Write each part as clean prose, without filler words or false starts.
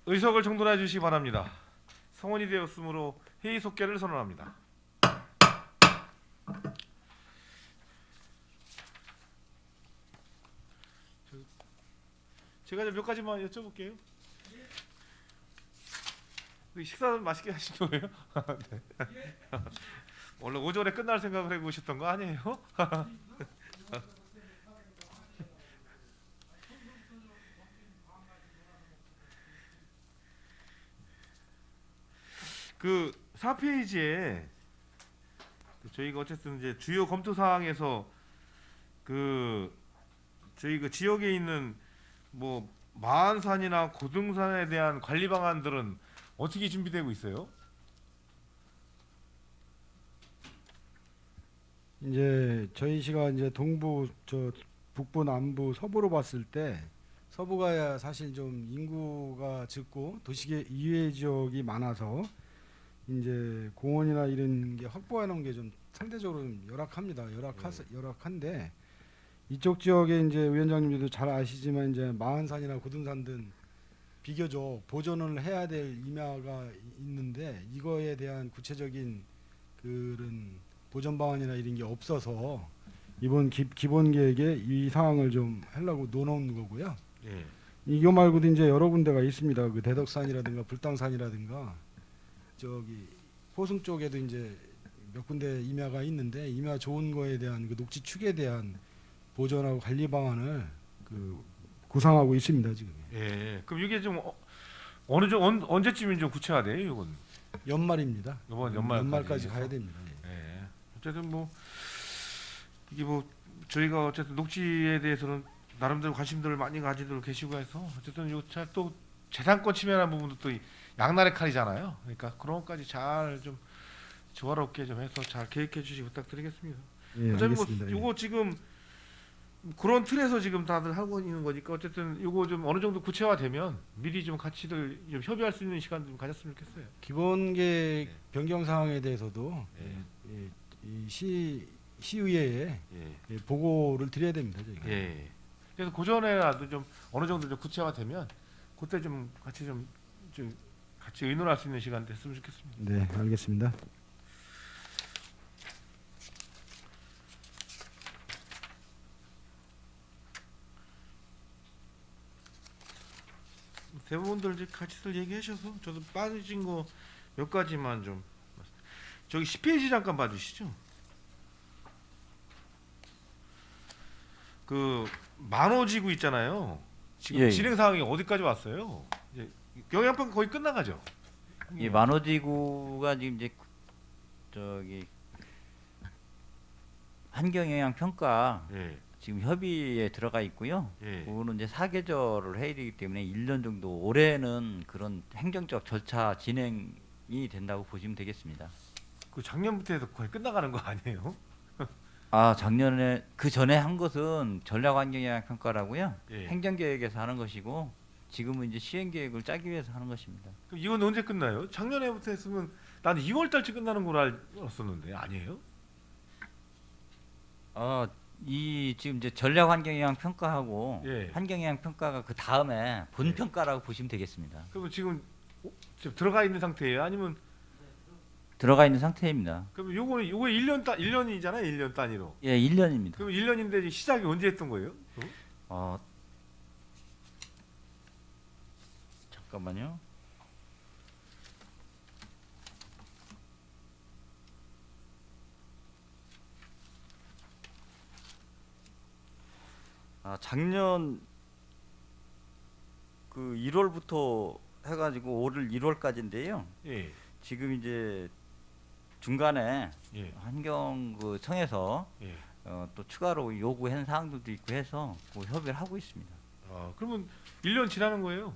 의석을 정돈해 주시기 바랍니다. 성원이 되었으므로 회의 속개를 선언합니다. 제가 몇 가지만 여쭤볼게요. 식사는 맛있게 하신 거예요? 네. 원래 오전에 끝날 생각을 하고 오셨던 거 아니에요? 그 4페이지에 저희가 어쨌든 이제 주요 검토 사항에서 그 저희 그 지역에 있는 뭐 마한산이나 고등산에 대한 관리 방안들은 어떻게 준비되고 있어요? 이제 저희 시가 이제 동부 북부 남부 서부로 봤을 때 서부가 사실 좀 인구가 적고 도시 이외 지역이 많아서 이제 공원이나 이런 게 확보해 놓은 게 좀 상대적으로 좀 열악합니다. 열악한데 이쪽 지역에 이제 위원장님들도 잘 아시지만 이제 마한산이나 고등산 등 비교적 보존을 해야 될 임야가 있는데 이거에 대한 구체적인 그런 보존 방안이나 이런 게 없어서 이번 기본 계획에 이 사항을 좀 하려고 넣어놓은 거고요. 예. 이거 말고도 이제 여러 군데가 있습니다. 그 대덕산이라든가 불당산이라든가 저기 포승 쪽에도 이제 몇 군데 임야가 있는데 임야 좋은 거에 대한 그 녹지 축에 대한 보존하고 관리 방안을 그 구상하고 있습니다 지금. 예. 그럼 이게 좀 어느 정 언제쯤이 좀 구체화돼요, 이건? 연말입니다. 이번 연말까지 가야 됩니다. 예. 예. 어쨌든 뭐 이게 뭐 저희가 어쨌든 녹지에 대해서는 나름대로 관심들을 많이 가지도록 계시고 해서 어쨌든 요또 재산권 침해라는 부분도 또 양날의 칼이잖아요. 그러니까 그런 것까지 잘 좀 조화롭게 좀 해서 잘 계획해 주시기 부탁드리겠습니다. 예, 어차피 뭐 알겠습니다. 예. 요거 지금 그런 틀에서 지금 다들 하고 있는 거니까 어쨌든 요거 좀 어느 정도 구체화되면 미리 좀 같이들 좀 협의할 수 있는 시간 좀 가졌으면 좋겠어요. 기본 계획 네. 변경 사항에 대해서도 예. 이 시의회에 예. 보고를 드려야 됩니다 저희가. 예. 그래서 그 전에라도 좀 어느 정도 좀 구체화되면 그때 좀 같이 같이 의논할 수 있는 시간 됐으면 좋겠습니다. 네, 알겠습니다. 대부분들 이제 같이들 얘기하셔서 저도 빠진 거 몇 가지만 좀 저기 10페이지 잠깐 봐주시죠. 그 만호지구 있잖아요. 지금 예. 진행 상황이 어디까지 왔어요? 이제 영향평가 거의 끝나가죠. 이 만호지구가 지금 이제 저기 환경영향 평가 예. 지금 협의에 들어가 있고요. 예. 그거는 이제 사계절을 해야 되기 때문에 1년 정도 올해는 그런 행정적 절차 진행이 된다고 보시면 되겠습니다. 그 작년부터 해서 거의 끝나가는 거 아니에요? 아, 작년에 그 전에 한 것은 전략환경영향 평가라고요. 예. 행정계획에서 하는 것이고 지금은 이제 시행계획을 짜기 위해서 하는 것입니다. 그럼 이건 언제 끝나요? 작년에부터 했으면 나는 2월 달쯤 끝나는 걸 알았었는데 아니에요? 이 지금 이제 전략환경영향 평가하고 예. 환경영향 평가가 그 다음에 본평가라고 보시면 되겠습니다. 그러면 지금 들어가 있는 상태예요? 아니면 들어가 있는 상태입니다. 그럼 요거 1년이잖아요. 1년 단위로. 예, 1년입니다. 그럼 1년인데 시작이 언제 했던 거예요? 잠깐만요. 작년 그 1월부터 해가지고 올 1월까지인데요. 예. 지금 이제 중간에 예. 환경 그 청에서 예. 또 추가로 요구한 사항들도 있고 해서 그 협의를 하고 있습니다. 그러면 1년 지나는 거예요.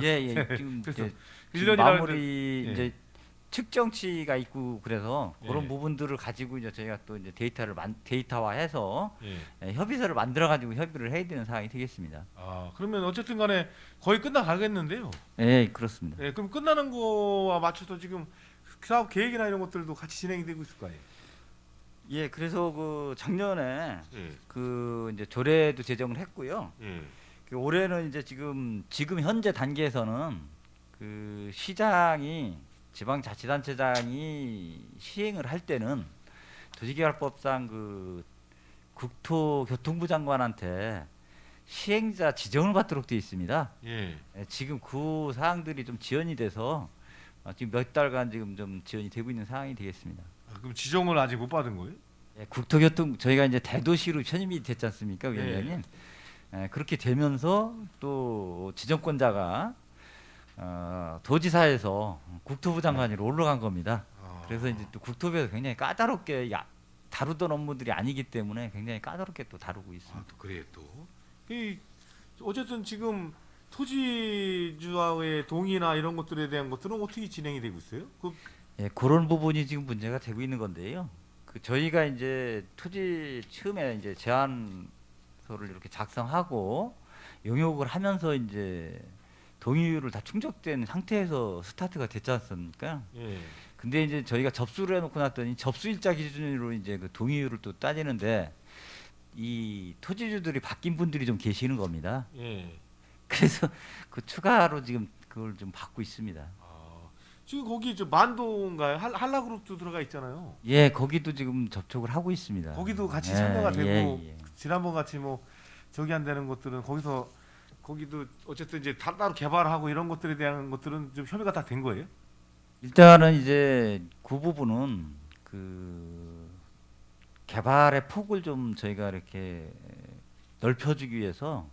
예, 지금 그래서 이제 1년이라는 마무리 예. 이제 측정치가 있고 그래서 그런 예. 부분들을 가지고 이제 저희가 또 이제 데이터화해서 예. 협의서를 만들어 가지고 협의를 해야 되는 상황이 되겠습니다. 그러면 어쨌든 간에 거의 끝나가겠는데요. 예, 그렇습니다. 예. 그럼 끝나는 거와 맞춰서 지금 사업 계획이나 이런 것들도 같이 진행이 되고 있을 거 아니에요. 예, 그래서 그 작년에 예. 그 이제 조례도 제정을 했고요. 예. 그 올해는 이제 지금 현재 단계에서는 그 시장이 지방자치단체장이 시행을 할 때는 도시개발법상 그 국토교통부 장관한테 시행자 지정을 받도록 되어 있습니다. 예. 지금 그 사항들이 좀 지연이 돼서 지금 몇 달간 지금 좀 지연이 되고 있는 상황이 되겠습니다. 아, 그럼 지정을 아직 못 받은 거예요? 국토교통 저희가 이제 대도시로 편입이 됐지 않습니까, 위원장님? 그렇게 되면서 또 지정권자가 도지사에서 국토부 장관으로 올라간 겁니다. 그래서 이제 또 국토부에서 굉장히 까다롭게 다루던 업무들이 아니기 때문에 굉장히 까다롭게 또 다루고 있습니다. 아, 또 그래 또. 어쨌든 지금 토지주와의 동의나 이런 것들에 대한 것들은 어떻게 진행이 되고 있어요? 그런 부분이 지금 문제가 되고 있는 건데요. 저희가 이제 토지 처음에 이제 제안서를 이렇게 작성하고 용역을 하면서 이제 동의율을 다 충족된 상태에서 스타트가 됐지 않습니까? 예. 근데 이제 저희가 접수를 해놓고 났더니 접수일자 기준으로 이제 그 동의율을 또 따지는데 이 토지주들이 바뀐 분들이 좀 계시는 겁니다. 예. 그래서 그 추가로 지금 그걸 좀 받고 있습니다. 지금 거기 저 만도인가요? 한라그룹도 들어가 있잖아요. 예, 거기도 지금 접촉을 하고 있습니다. 거기도 같이 예, 참여가 되고 예. 지난번 같이 뭐 저기 안 되는 것들은 거기도 어쨌든 이제 따로 개발하고 이런 것들에 대한 것들은 좀 협의가 다 된 거예요? 일단은 이제 그 부분은 그 개발의 폭을 좀 저희가 이렇게 넓혀주기 위해서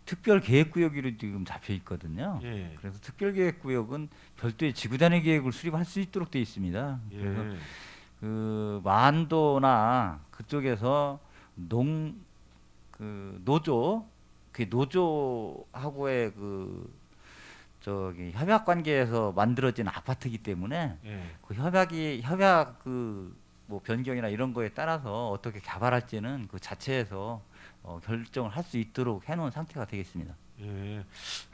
특별계획구역으로 지금 잡혀 있거든요. 예. 그래서 특별계획구역은 별도의 지구단위 계획을 수립할 수 있도록 되어 있습니다. 예. 그래서 그 만도나 그쪽에서 노조하고의 그 저기 협약 관계에서 만들어진 아파트이기 때문에 예. 그 협약 그 뭐 변경이나 이런 거에 따라서 어떻게 개발할지는 그 자체에서 결정을 할 수 있도록 해놓은 상태가 되겠습니다. 예.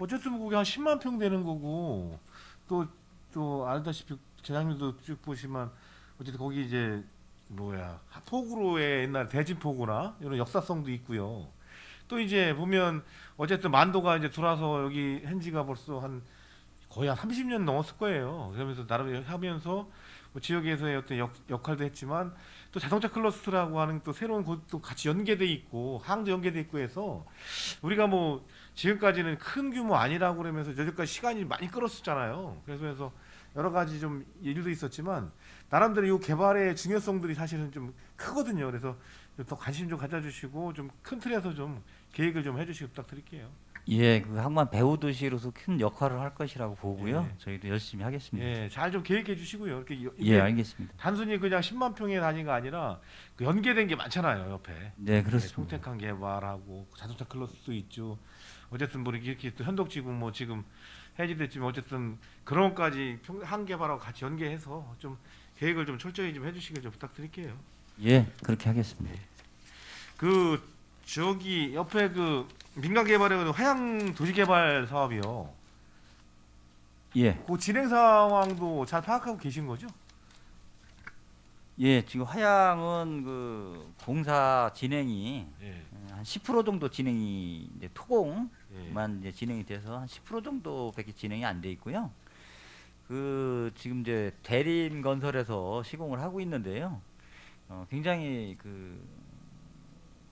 어쨌든 거기 한 10만 평 되는 거고 또 알다시피 재작년도 쭉 보시면 어쨌든 거기 이제 포구로의 옛날 대진포구나 이런 역사성도 있고요. 또 이제 보면 어쨌든 만도가 이제 들어와서 여기 현지가 벌써 거의 한 30년 넘었을 거예요. 그러면서 나름 하면서 뭐 지역에서의 어떤 역할도 했지만 또 자동차 클러스터라고 하는 또 새로운 곳도 같이 연계돼 있고 항도 연계돼 있고 해서 우리가 뭐 지금까지는 큰 규모 아니라고 그러면서 여기까지 시간이 많이 끌었었잖아요. 그래서 여러 가지 좀 일도 있었지만 나름대로 이 개발의 중요성들이 사실은 좀 크거든요. 그래서 더 관심 좀 가져주시고 좀 큰 틀에서 좀 계획을 좀 해주시기 부탁드릴게요. 예, 그 항만 배후 도시로서 큰 역할을 할 것이라고 보고요. 예. 저희도 열심히 하겠습니다. 예, 잘 좀 계획해 주시고요. 이게 예, 알겠습니다. 단순히 그냥 10만 평의 단위가 아니라 그 연계된 게 많잖아요, 옆에. 네, 그렇습니다. 송택항 개발하고 자동차 클러스도 있죠. 어쨌든 뭐 이렇게 또 현덕지구 뭐 지금 해지됐지만 어쨌든 그런 것까지 항 개발하고 같이 연계해서 좀 계획을 좀 철저히 좀 해주시길 좀 부탁드릴게요. 예, 그렇게 하겠습니다. 그 저기 옆에 그 민간 개발의 화양 도시 개발 사업이요. 예, 그 진행 상황도 잘 파악하고 계신 거죠? 예, 지금 화양은 그 공사 진행이 예. 한 10% 정도 진행이 이제 토공만 예. 이제 진행이 돼서 한 10% 정도밖에 진행이 안 돼 있고요. 그 지금 이제 대림 건설에서 시공을 하고 있는데요. 굉장히 그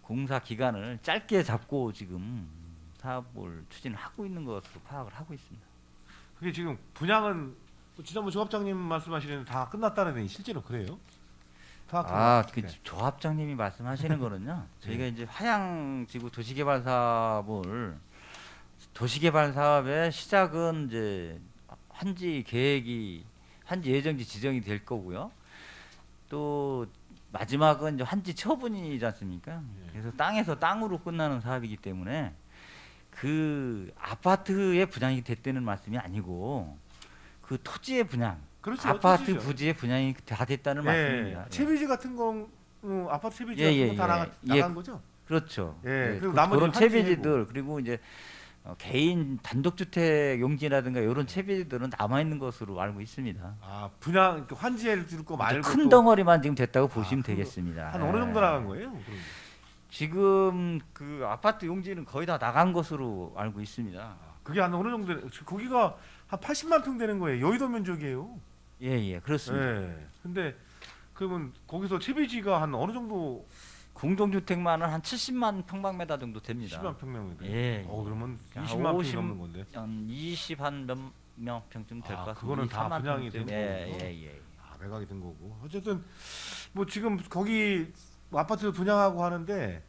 공사 기간을 짧게 잡고 지금 사업을 추진을 하고 있는 것으로 파악을 하고 있습니다. 그게 지금 분양은 또 지난번 조합장님 말씀하시는 다 끝났다는 실제로 그래요? 그 조합장님이 말씀하시는 거는요. 저희가 네. 이제 화양지구 도시개발 사업을 도시개발 사업의 시작은 이제 환지 예정지 지정이 될 거고요. 또 마지막은 이제 환지 처분이지 않습니까? 그래서 땅에서 땅으로 끝나는 사업이기 때문에 그 아파트의 분양이 됐다는 말씀이 아니고 그 토지의 분양, 그렇죠. 아파트 토지죠. 부지의 분양이 다 됐다는 말씀입니다. 예. 채비지 같은 건 아파트 채비지 예, 같은 거 다 예. 나간 거죠? 그렇죠. 예, 그리고 나머지 그런 환지 채비지들 그리고 이제 개인 단독주택 용지라든가 이런 채비지들은 남아 있는 것으로 알고 있습니다. 분양 환지를 줄 거 말고 큰 또 덩어리만 지금 됐다고 보시면 큰 거. 되겠습니다. 한 어느 정도 나간 거예요? 그럼? 지금 그 아파트 용지는 거의 다 나간 것으로 알고 있습니다. 그게 한 어느 정도 거기가 한 80만 평 되는 거예요. 여의도 면적이에요. 예, 그렇습니다. 예. 근데 그러면 거기서 채비지가 한 어느 정도 공동주택만은 한 70만 평방미터 정도 됩니다. 10만 평면인데. 예. 그러면 한 20만 평이 50 넘는 건데. 한 20 한 몇 평쯤 될 아, 것 같습니다. 그거는 다 3만 분양이 평쯤. 된 거구나. 예. 아, 매각이 된 거고. 어쨌든 뭐 지금 거기 뭐 아파트 분양하고 하는데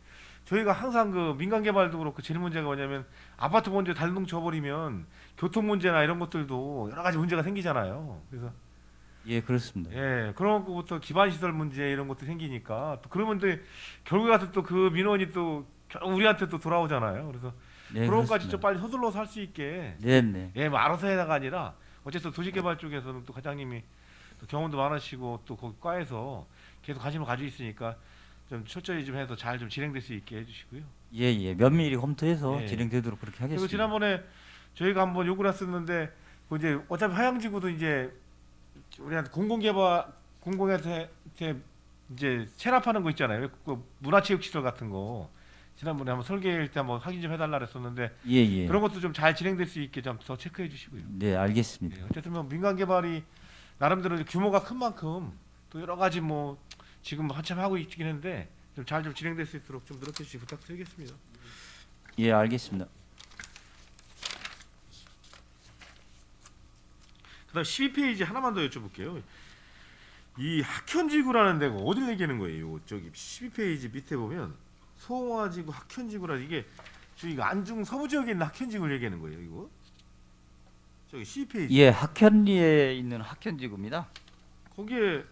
저희가 항상 그 민간 개발도 그렇고 제일 문제가 뭐냐면 아파트 먼저 달동 쳐버리면 교통 문제나 이런 것들도 여러 가지 문제가 생기잖아요. 그래서 예, 그렇습니다. 예, 그런 것부터 기반 시설 문제 이런 것도 생기니까 또 그러면 또 결국에 가서 또 그 민원이 또 결국 우리한테 또 돌아오잖아요. 그래서 네, 그런 것까지 좀 그렇습니다. 빨리 서둘러서 할 수 있게 네. 예, 뭐 알아서 해라가 아니라 어쨌든 도시개발 쪽에서는 또 과장님이 또 경험도 많으시고 또 거기 과에서 계속 관심을 가지고 있으니까 좀 철저히 좀 해서 잘 좀 진행될 수 있게 해주시고요. 예. 면밀히 검토해서 예. 진행되도록 그렇게 하겠습니다. 그리고 지난번에 저희가 한번 요구를 했었는데 그 이제 어차피 하양지구도 이제 우리한테 공공에서 이제 체납하는 거 있잖아요. 그 문화체육시설 같은 거 지난번에 한번 설계할 때 한번 확인 좀 해달라 그랬었는데 예. 그런 것도 좀 잘 진행될 수 있게 좀 더 체크해 주시고요. 네, 알겠습니다. 예, 어쨌든 뭐 민간 개발이 나름대로 규모가 큰 만큼 또 여러 가지 뭐 지금 한참 하고 있긴 한데 좀 잘 좀 진행될 수 있도록 좀 노력해 주시 부탁드리겠습니다. 예, 알겠습니다. 그다음 12페이지 하나만 더 여쭤볼게요. 이 학현지구라는 데가 어딜 얘기하는 거예요? 저기 12페이지 밑에 보면 소홍화지구 학현지구라 이게 저희가 안중 서부 지역에 있는 학현지구를 얘기하는 거예요, 이거? 저기 12페이지 예, 학현리에 있는 학현지구입니다. 거기에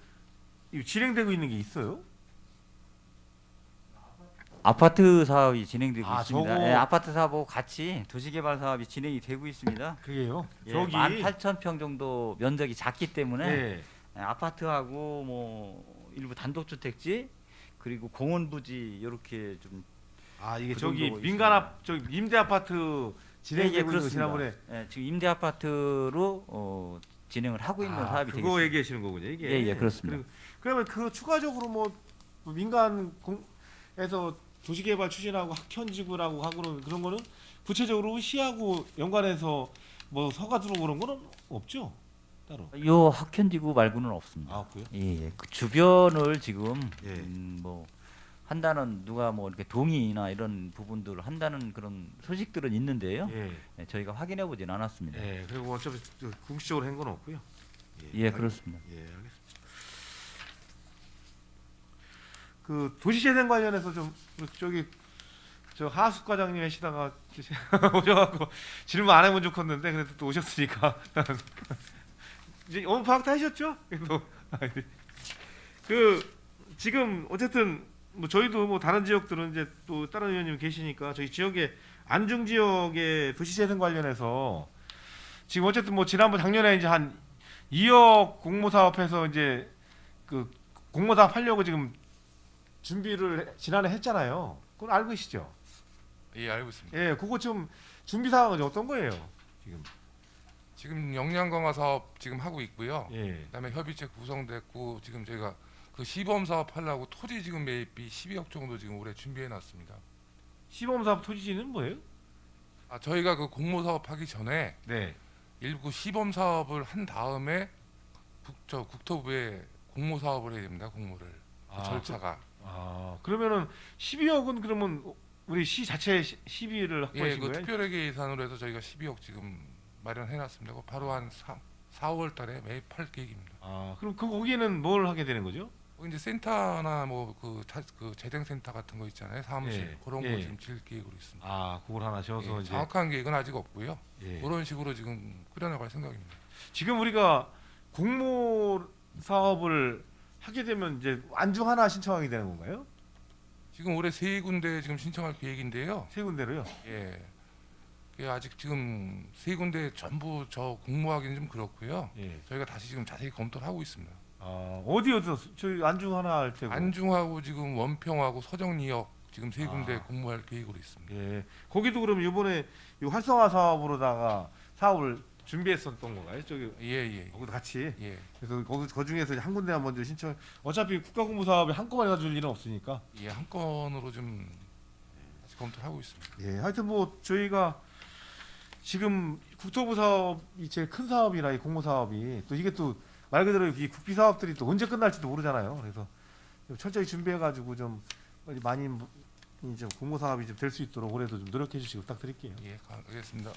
이 진행되고 있는 게 있어요? 아파트 사업이 진행되고 아, 있습니다. 저거- 예, 아파트 사업하고 같이 도시개발 사업이 진행이 되고 있습니다. 그게요? 예, 저기 18,000평 정도 면적이 작기 때문에 예. 예, 아파트하고 뭐 일부 단독주택지 그리고 공원 부지 이렇게 좀 아 이게 그 저기 정도 민간 앞 저기 임대 아파트 진행되고 있는 거 그렇습니다. 지난번에 예, 지금 임대 아파트로 진행을 하고 있는 사업이 그거 되겠습니다. 얘기하시는 거군요 이게. 예, 그렇습니다. 그러면 그 추가적으로 뭐 민간 공에서 도시개발 추진하고 학현지구라고 하고는 그런 거는 구체적으로 시하고 연관해서 뭐 서가 들어오고 그런 거는 없죠 따로. 요 학현지구 말고는 없습니다. 아 그요? 예. 그 주변을 지금 예. 뭐 한다는 누가 뭐 이렇게 동의나 이런 부분들을 한다는 그런 소식들은 있는데요. 예. 예, 저희가 확인해 보진 않았습니다. 예. 그리고 어차피 공식적으로 한 건 없고요. 예, 그렇습니다. 예, 알겠습니다. 그 도시재생 관련해서 좀 저기 저 하숙 과장님 하시다가 오셔갖고 질문 안 해본 적 없는데 그래도 또 오셨으니까 이제 어느 파악 다 하셨죠? 그 지금 어쨌든 뭐 저희도 뭐 다른 지역들은 이제 또 다른 의원님 계시니까 저희 지역에 안중 지역의 도시재생 관련해서 지금 어쨌든 뭐 지난번 작년에 이제 한 2억 공모사업해서 이제 그 공모사업 하려고 지금 준비를 지난해 했잖아요. 그건 알고 계시죠? 예, 알고 있습니다. 예, 그거 좀 준비 상황은 어떤 거예요? 지금. 지금 역량 강화 사업 지금 하고 있고요. 예. 그다음에 협의체 구성됐고 지금 저희가 그 시범 사업 하려고 토지 지금 매입비 12억 정도 지금 올해 준비해 놨습니다. 시범 사업 토지지는 뭐예요? 아, 저희가 그 공모 사업 하기 전에 네. 일부 시범 사업을 한 다음에 국토부에 공모 사업을 해야 됩니다. 공모를. 그 절차가. 그러면은 12억은 그러면 우리 시 자체 시비를 예, 확보하신 그 거예요? 특별회계 예산으로 해서 저희가 12억 지금 마련해 놨습니다. 그거 바로 한 4월 달에 매입할 계획입니다. 그럼 그 거기에는 뭘 하게 되는 거죠? 이제 센터나 뭐 그 재생센터 같은 거 있잖아요. 사무실 예, 그런 예. 거 지금 지을 계획으로 있습니다. 그걸 하나 지어서 예, 이제 정확한 계획은 아직 없고요. 예. 그런 식으로 지금 꾸려나갈 생각입니다. 지금 우리가 공모 사업을 하게 되면 이제 안중 하나 신청하게 되는 건가요? 지금 올해 3군데 지금 신청할 계획인데요. 세 군데로요? 예. 그게 아직 지금 3군데 전부 저 공모하기는 좀 그렇고요. 예. 저희가 다시 지금 자세히 검토를 하고 있습니다. 어디서 저희 안중 하나 할 테고. 안중하고 지금 원평하고 서정리역 지금 3군데 아. 공모할 계획으로 있습니다. 예. 거기도 그럼 이번에 이 활성화 사업으로다가 사업을 준비했었던 건가요? 저기 예. 거기도 같이. 예. 그래서 거기 그 중에서 한 군데만 먼저 신청. 어차피 국가공모 사업에 한꺼번에 가줄 일은 없으니까. 예, 한 건으로 좀 다시 검토를 하고 있습니다. 예. 하여튼 뭐 저희가 지금 국토부 사업이 제일 큰 사업이라 이 공모 사업이 또 이게 또 말 그대로 이 국비 사업들이 또 언제 끝날지도 모르잖아요. 그래서 좀 철저히 준비해가지고 좀 빨리 많이 좀 공모 사업이 좀 될 수 있도록 올해도 좀 노력해 주시고 부탁드릴게요. 예, 알겠습니다.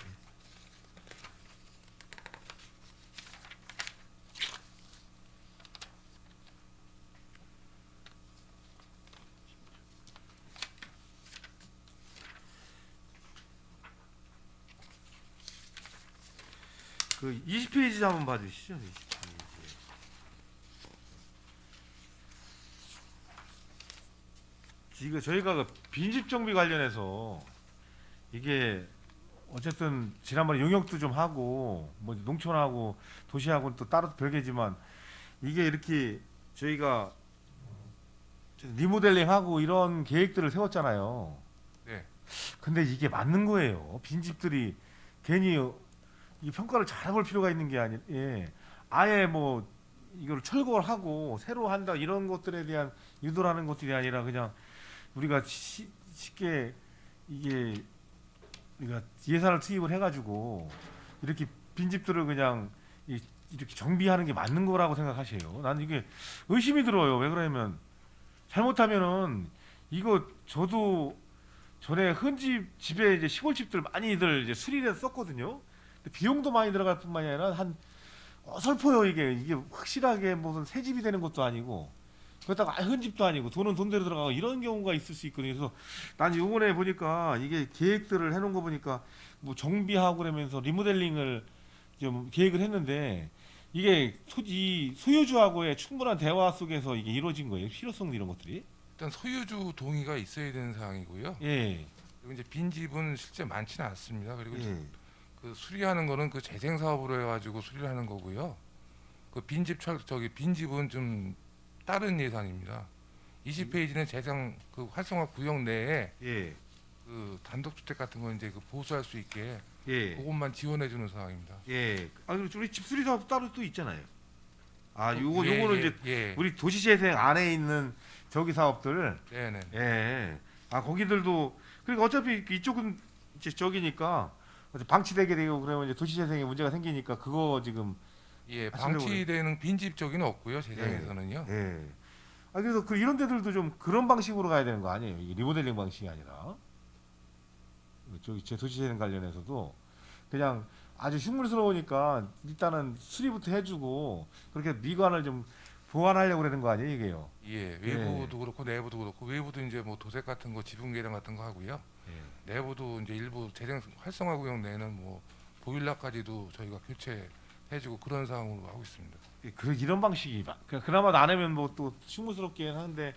그 20페이지 한번 봐주시죠. 20페이지. 지금 저희가 그 빈집 정비 관련해서 이게 어쨌든 지난번에 용역도 좀 하고 뭐 농촌하고 도시하고는 또 따로 별개지만 이게 이렇게 저희가 리모델링하고 이런 계획들을 세웠잖아요. 네. 근데 이게 맞는 거예요. 빈집들이 괜히 이 평가를 잘 해볼 필요가 있는 게 아니, 예. 아예 뭐 이걸 철거를 하고 새로 한다 이런 것들에 대한 유도라는 것들이 아니라 그냥 우리가 쉽게 이게 우리가 예산을 투입을 해가지고 이렇게 빈집들을 그냥 이렇게 정비하는 게 맞는 거라고 생각하세요. 나는 이게 의심이 들어요. 왜 그러냐면 잘못하면은 이거 저도 전에 흔집 집에 이제 시골집들 많이들 이제 수리해서 썼거든요. 근데 비용도 많이 들어갈 뿐만이 아니라 한 어설퍼요. 이게 확실하게 무슨 새 집이 되는 것도 아니고 그렇다고 흔집도 아니고 돈은 돈대로 들어가고 이런 경우가 있을 수 있거든요. 그래서 난 요번에 보니까 이게 계획들을 해놓은 거 보니까 뭐 정비하고 그러면서 리모델링을 좀 계획을 했는데 이게 이 소유주하고의 충분한 대화 속에서 이게 이루어진 거예요. 필요성 이런 것들이. 일단 소유주 동의가 있어야 되는 사항이고요. 예. 그리고 이제 빈집은 실제 많지는 않습니다. 그리고 예. 그 수리하는 거는 그 재생 사업으로 해가지고 수리를 하는 거고요. 그 빈집은 좀 다른 예산입니다. 20페이지는 재생 그 활성화 구역 내에 예. 그 단독주택 같은 거 이제 그 보수할 수 있게 예. 그것만 지원해 주는 사항입니다. 예. 아, 그리고 우리 집수리 사업 따로 또 있잖아요. 아, 예, 요거는 이제 예. 우리 도시재생 안에 있는 저기 사업들. 네네. 예. 아, 거기들도 그러니까 어차피 이쪽은 이제 저기니까 방치되게 되고 그러면 이제 도시재생에 문제가 생기니까 그거 지금 예, 하시려고 방치되는 빈집 쪽에는 없고요. 재생에서는요. 예. 아, 그래서 그 이런 데들도 좀 그런 방식으로 가야 되는 거 아니에요? 이게 리모델링 방식이 아니라 저기 제 도시재생 관련해서도 그냥 아주 흉물스러우니까 일단은 수리부터 해주고 그렇게 미관을 좀 보완하려고 그러는 거 아니에요, 이게요? 예, 외부도 그렇고 내부도 그렇고 외부도 이제 뭐 도색 같은 거 지붕 개량 같은 거 하고요. 예. 내부도 이제 일부 재생 활성화 구역 내에는 뭐 보일러까지도 저희가 교체해주고 그런 상황으로 하고 있습니다. 이런 방식이 그나마 안 하면 뭐 또 흉물스럽긴 한데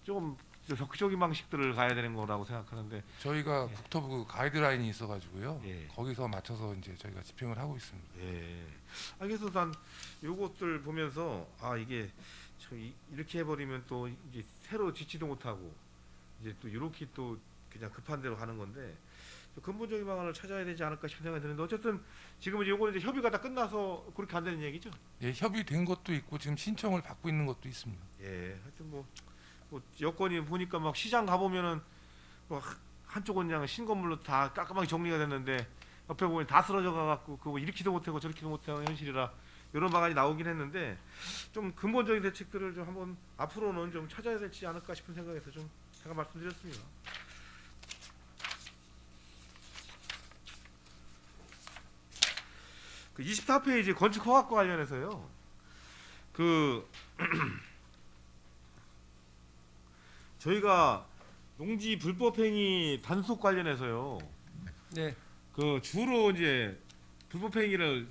조금 적극적인 방식들을 가야 되는 거라고 생각하는데 저희가 예. 국토부 그 가이드라인이 있어가지고요. 예. 거기서 맞춰서 이제 저희가 집행을 하고 있습니다. 예. 아, 그래서 난 요것들 보면서 아 이게 이렇게 해버리면 또 이제 새로 짓지도 못하고 이제 또 이렇게 또 그냥 급한 대로 가는 건데 좀 근본적인 방안을 찾아야 되지 않을까 싶은 생각이 드는데 어쨌든 지금 이제 요거는 이제 협의가 다 끝나서 그렇게 안 되는 얘기죠? 예, 협의된 것도 있고 지금 신청을 받고 있는 것도 있습니다. 예. 하여튼 뭐 여건이 보니까 막 시장 가보면은 뭐 한쪽은 그냥 신건물로 다 깔끔하게 정리가 됐는데 옆에 보면 다 쓰러져 가갖고 그거 이렇게도 못하고 저렇게도 못하는 현실이라 이런 방안이 나오긴 했는데 좀 근본적인 대책들을 좀 한번 앞으로는 좀 찾아야 되지 않을까 싶은 생각에서 좀 제가 말씀드렸습니다. 그 24페이지 건축 허가과 관련해서요. 그 저희가 농지 불법행위 단속 관련해서요. 네. 그 주로 이제 불법행위를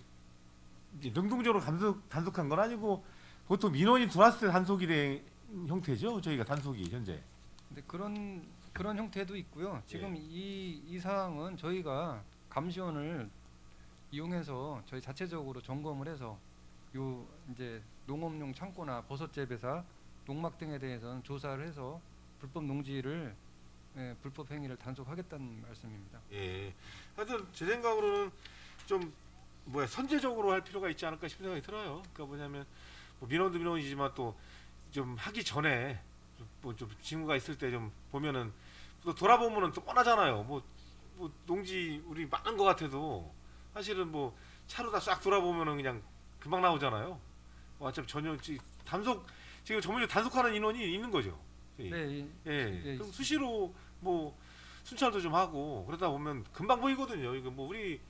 이제 능동적으로 단속한 건 아니고 보통 민원이 들어왔을 때 단속이 된 형태죠. 저희가 단속이 현재. 근데 그런 형태도 있고요. 지금 이 사항은 저희가 감시원을 이용해서 저희 자체적으로 점검을 해서 요 이제 농업용 창고나 버섯 재배사, 농막 등에 대해서는 조사를 해서 불법 농지를 불법 행위를 단속하겠다는 말씀입니다. 예. 하여튼 제 생각으로는 좀 선제적으로 할 필요가 있지 않을까 싶은 생각이 들어요. 그러니까 뭐냐면 뭐 민원도 민원이지만 또 좀 하기 전에 뭐 좀 징후가 있을 때 좀 보면은 또 돌아보면은 또 뻔하잖아요. 뭐 뭐 농지 우리 많은 것 같아도 사실은 뭐 차로 다 싹 돌아보면은 그냥 금방 나오잖아요. 뭐 어차피 전혀 단속 지금 전문적으로 단속하는 인원이 있는 거죠. 네, 예. 예, 그럼 있습니다. 수시로 뭐 순찰도 좀 하고 그러다 보면 금방 보이거든요. 이거 뭐 우리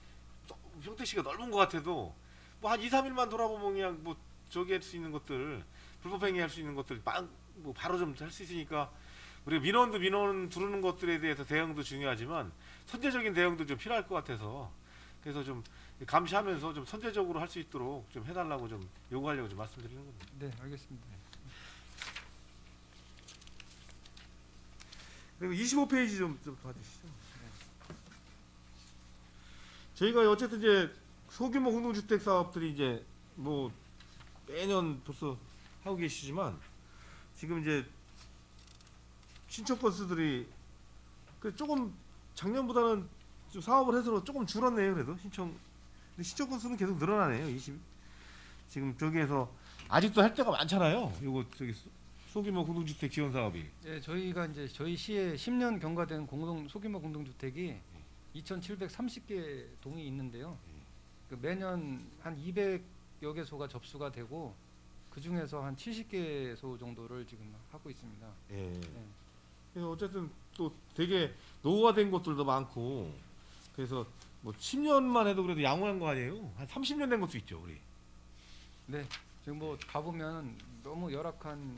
평택시가 넓은 것 같아도 뭐 한 2, 3일만 돌아보면 그냥 뭐 저기 할 수 있는 것들 불법행위 할 수 있는 것들 뭐 바로 좀 할 수 있으니까 우리 민원 두르는 것들에 대해서 대응도 중요하지만 선제적인 대응도 좀 필요할 것 같아서 그래서 좀 감시하면서 좀 선제적으로 할 수 있도록 좀 해달라고 좀 요구하려고 좀 말씀드리는 겁니다. 네, 알겠습니다. 그리고 25페이지 좀 봐주시죠. 저희가 어쨌든 이제 소규모 공동주택 사업들이 이제 뭐 매년 벌써 하고 계시지만 지금 이제 신청 건수들이 그 조금 작년보다는 좀 사업을 해서 조금 줄었네요. 그래도 근데 신청 건수는 계속 늘어나네요. 지금 저기에서 아직도 할 데가 많잖아요. 요거 저기 소규모 공동주택 지원 사업이. 예, 저희가 이제 저희 시에 10년 경과된 소규모 공동주택이 2,730개 동이 있는데요. 그 매년 한 200여 개소가 접수가 되고 그 중에서 한 70개소 정도를 지금 하고 있습니다. 예. 그래서 어쨌든 또 되게 노후화된 것들도 많고 그래서 뭐 10년만 해도 그래도 양호한 거 아니에요? 한 30년 된 것도 있죠, 우리. 네, 지금 뭐 가보면 너무 열악한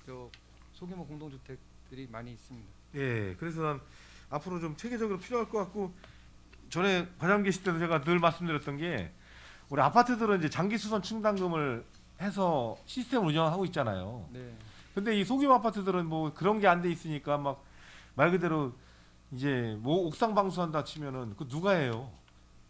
저 소규모 공동주택들이 많이 있습니다. 예. 그래서 난 앞으로 좀 체계적으로 필요할 것 같고 전에 과장 계실 때도 제가 늘 말씀드렸던 게 우리 아파트들은 이제 장기 수선 충당금을 해서 시스템을 운영하고 있잖아요. 네, 근데 이 소규모 아파트들은 뭐 그런 게 안 돼 있으니까 막 말 그대로 이제 뭐 옥상 방수한다 치면은 그 누가 해요?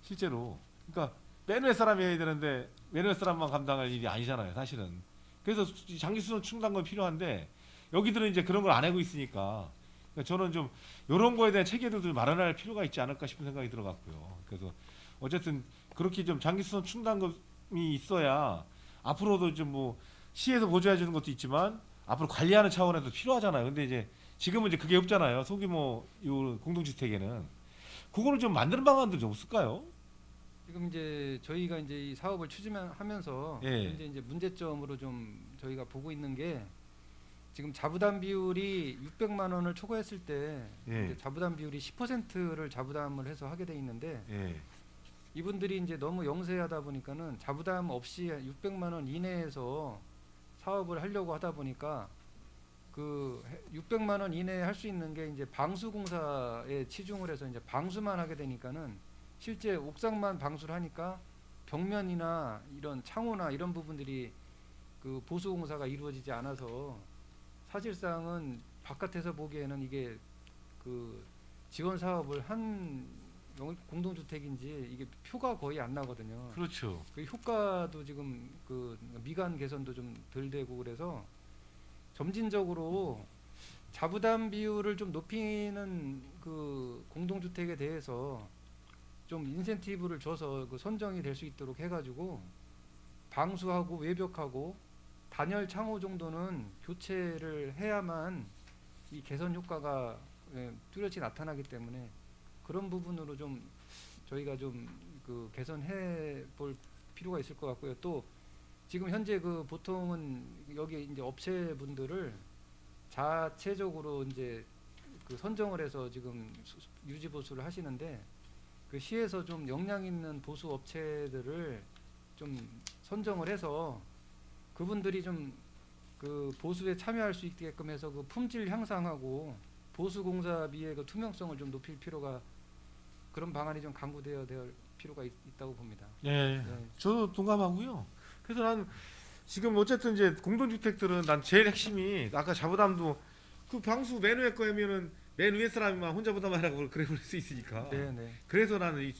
실제로. 그러니까 맨 위 사람이 해야 되는데 맨 위 사람만 감당할 일이 아니잖아요, 사실은. 그래서 장기 수선 충당금이 필요한데 여기들은 이제 그런 걸 안 하고 있으니까 그러니까 저는 좀 이런 거에 대한 체계들도 좀 마련할 필요가 있지 않을까 싶은 생각이 들어갔고요. 그래서 어쨌든 그렇게 좀 장기 수선 충당금이 있어야 앞으로도 좀 뭐 시에서 보조해 주는 것도 있지만 앞으로 관리하는 차원에서 필요하잖아요. 근데 이제 지금은 이제 그게 없잖아요. 소규모 요 공동주택에는 그거를 좀 만드는 방안도 좀 없을까요? 지금 이제 저희가 이제 이 사업을 추진하면서 예. 현재 이제 문제점으로 좀 저희가 보고 있는 게 지금 자부담 비율이 600만 원을 초과했을 때 예. 이제 자부담 비율이 10%를 자부담을 해서 하게 돼 있는데 예. 이분들이 이제 너무 영세하다 보니까는 자부담 없이 600만 원 이내에서 사업을 하려고 하다 보니까 그 600만 원 이내에 할 수 있는 게 이제 방수공사에 치중을 해서 이제 방수만 하게 되니까는 실제 옥상만 방수를 하니까 벽면이나 이런 창호나 이런 부분들이 그 보수공사가 이루어지지 않아서 사실상은 바깥에서 보기에는 이게 그 지원 사업을 한 공동주택인지 이게 표가 거의 안 나거든요. 그렇죠. 그 효과도 지금 그 미관 개선도 좀 덜 되고 그래서 점진적으로 자부담 비율을 좀 높이는 그 공동주택에 대해서 좀 인센티브를 줘서 그 선정이 될 수 있도록 해가지고 방수하고 외벽하고 단열 창호 정도는 교체를 해야만 이 개선 효과가 뚜렷이 나타나기 때문에 그런 부분으로 좀 저희가 좀 그 개선해 볼 필요가 있을 것 같고요. 또 지금 현재 그 보통은 여기 이제 업체분들을 자체적으로 이제 그 선정을 해서 지금 유지 보수를 하시는데 그 시에서 좀 역량 있는 보수 업체들을 좀 선정을 해서 그분들이 좀 그 보수에 참여할 수 있게끔 해서 그 품질 향상하고 보수 공사비의 그 투명성을 좀 높일 필요가 그런 방안이 좀 강구되어야 될 필요가 있다고 봅니다. 예. 네. 저도 동감하고요. 그래서 난 지금 어쨌든 이제 공동주택들은 난 제일 핵심이 아까 자부담도 그 방수 맨 위에 거 하면은 맨 위에 사람이만 혼자 부담하라고 그래 버릴 수 있으니까. 네, 네. 그래서 나는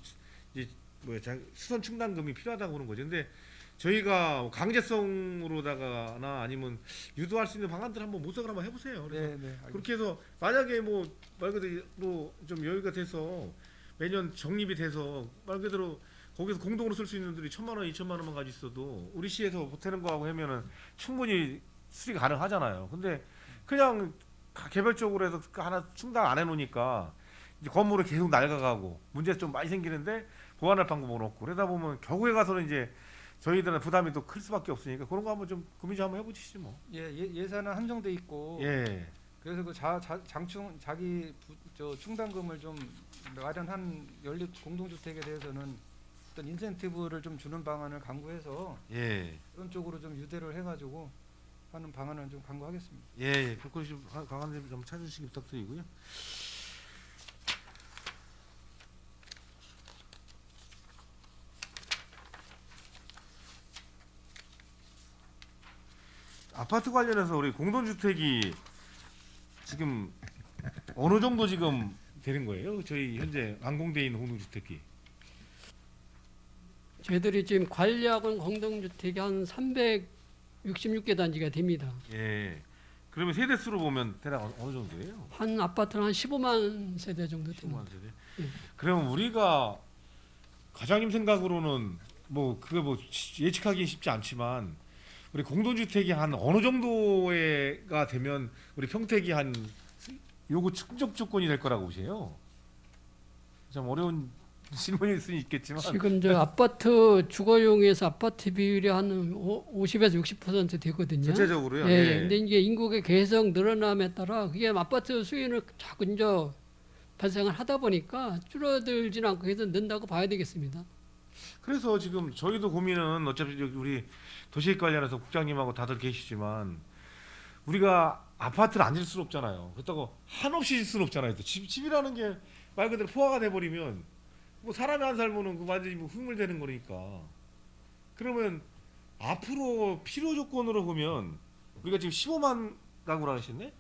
이 뭐야 수선 충당금이 필요하다고 보는 거죠. 근데 저희가 강제성으로다가나 아니면 유도할 수 있는 방안들 한번 모색을 한번 해보세요. 그래서 네, 네. 알겠습니다. 그렇게 해서 만약에 뭐 말 그대로 좀 여유가 돼서 매년 적립이 돼서 말 그대로 거기서 공동으로 쓸 수 있는 분들이 1,000만 원, 2,000만 원만 가지고 있어도 우리 시에서 보태는 거하고 하면은 충분히 수리 가능하잖아요. 근데 그냥 개별적으로 해서 하나 충당 안 해놓으니까 이제 건물은 계속 낡아가고 문제 좀 많이 생기는데 보완할 방법은 없고 그러다 보면 결국에 가서는 이제 저희들은 부담이 또 클 수밖에 없으니까 그런 거 한번 좀 고민 좀 한번 해보시지 뭐. 예산은 한정돼 있고 예. 그래서 그 장충 자기 저 충당금을 좀 마련한 연립 공동주택에 대해서는 어떤 인센티브를 좀 주는 방안을 강구해서 예. 그런 쪽으로 좀 유대를 해가지고 하는 방안을 좀 강구하겠습니다. 예. 예. 그걸 좀 강한님 좀 찾으시기 부탁드리고요. 아파트 관련해서 우리 공동주택이 지금 어느 정도 지금 되는 거예요? 저희 현재 완공돼 있는 공동주택이. 저희들이 지금 관리하고 있는 공동주택이 한 366개 단지가 됩니다. 예. 그러면 세대수로 보면 대략 어느 정도예요? 한 아파트는 한 15만 세대 정도 됩니다. 15만 세대. 예. 그러면 우리가 과장님 생각으로는 뭐 그게 뭐 예측하기 쉽지 않지만 우리 공동주택이 한 어느 정도가 되면 우리 평택이 한 요구 충족 조건이 될 거라고 보세요. 좀 어려운 질문일 수는 있겠지만 지금 저 아파트 주거용에서 아파트 비율이 한 50에서 60% 되거든요. 전체적으로요. 예, 예. 근데 이제 인구가 계속 늘어남에 따라 그게 아파트 수요는 자꾸 이제 발생을 하다 보니까 줄어들지는 않고 계속 는다고 봐야 되겠습니다. 그래서 지금 저희도 고민은 어차피 우리 도시계획 관련해서 국장님하고 다들 계시지만 우리가 아파트를 안 질 수는 없잖아요. 그렇다고 한없이 질 수는 없잖아요. 또 집이라는 게 말 그대로 포화가 돼버리면 뭐 사람이 안 살면은 그 완전히 뭐 흙물되는 거니까. 그러면 앞으로 필요 조건으로 보면 우리가 지금 15만 가구라 하셨네?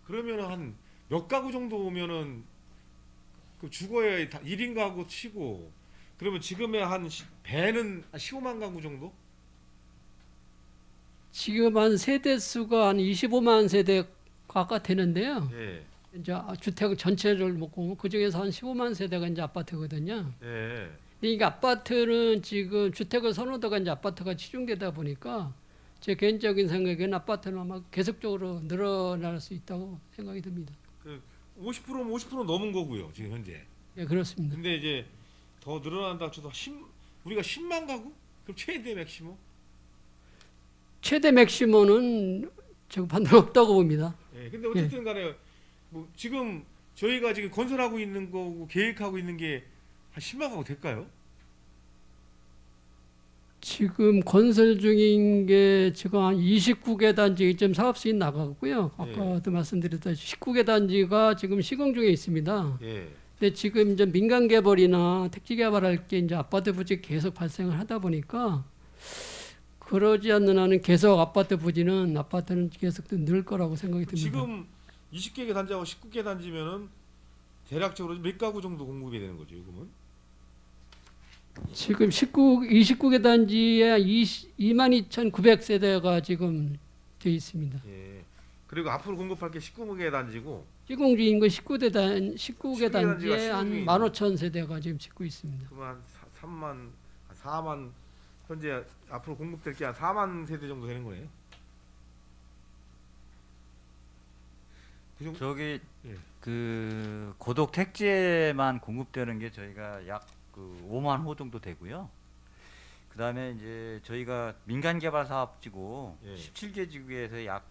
그러면은 한 몇 가구 정도 오면은 그 주거에 1인 가구 치고 그러면 지금의 한 배는 한 15만 가구 정도? 지금 한 세대 수가 한 25만 세대 가까 되는데요. 예. 이제 주택 전체를 먹고 그 중에서 한 15만 세대가 이제 아파트거든요. 예. 근데 이게 아파트는 지금 주택을 선호도가 이제 아파트가 치중되다 보니까 제 개인적인 생각에는 아파트는 아마 계속적으로 늘어날 수 있다고 생각이 듭니다. 50%면 50% 넘은 거고요, 지금 현재. 예, 그렇습니다. 근데 이제 더 늘어난다 쳐도 우리가 10만 가구? 그럼 최대 맥시멈? 최대 맥시멈은 저 반대로 없다고 봅니다. 예. 근데 어쨌든 간에 뭐 지금 저희가 지금 건설하고 있는 거고 계획하고 있는 게 한 10만 가구 될까요? 지금 건설 중인 게 지금 한 29개 단지 지금 사업 수익 나가고요. 아까도 말씀드렸다시피 19개 단지가 지금 시공 중에 있습니다. 예. 근데 지금 이제 민간 개발이나 택지 개발할 게 이제 아파트 부지 계속 발생을 하다 보니까 그러지 않는 한은 계속 아파트는 계속 늘 거라고 생각이 듭니다. 지금 20개 단지하고 19개 단지면은 대략적으로 몇 가구 정도 공급이 되는 거죠, 요금은? 지금 29개 단지에 22,900세대가 지금 되어 있습니다. 예. 그리고 앞으로 공급할 게 19개 단지고 시공 중인 거 19개 단지가 단지에 한 시공이 15,000세대가 지금 짓고 있습니다. 그러면 한 3만, 4만 현재 앞으로 공급될 게 한 4만 세대 정도 되는 거예요. 그 정도? 저기 예. 그 고독 택지에만 공급되는 게 저희가 약 그 5만 호 정도 되고요. 그다음에 이제 저희가 민간 개발 사업지고 예. 17개 지구에서 약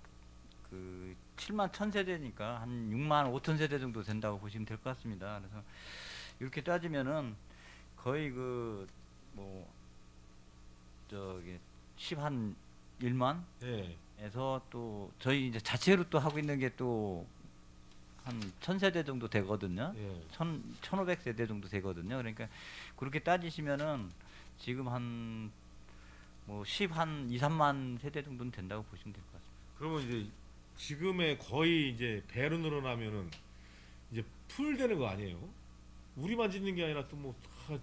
그 7만 1,000세대니까 한 6만 5천 세대 정도 된다고 보시면 될 것 같습니다. 그래서 이렇게 따지면은 거의 그 뭐 저기 10한 1만 예. 에서 또 저희 이제 자체로 또 하고 있는 게 또 한 1,000세대 정도 되거든요. 예. 1,500세대 정도 되거든요. 그러니까 그렇게 따지시면은 지금 한 뭐 10한 2, 3만 세대 정도는 된다고 보시면 될 것 같습니다. 그러면 이제 지금의 거의 이제 배로 늘어나면은 이제 풀 되는 거 아니에요? 우리만 짓는 게 아니라 또 뭐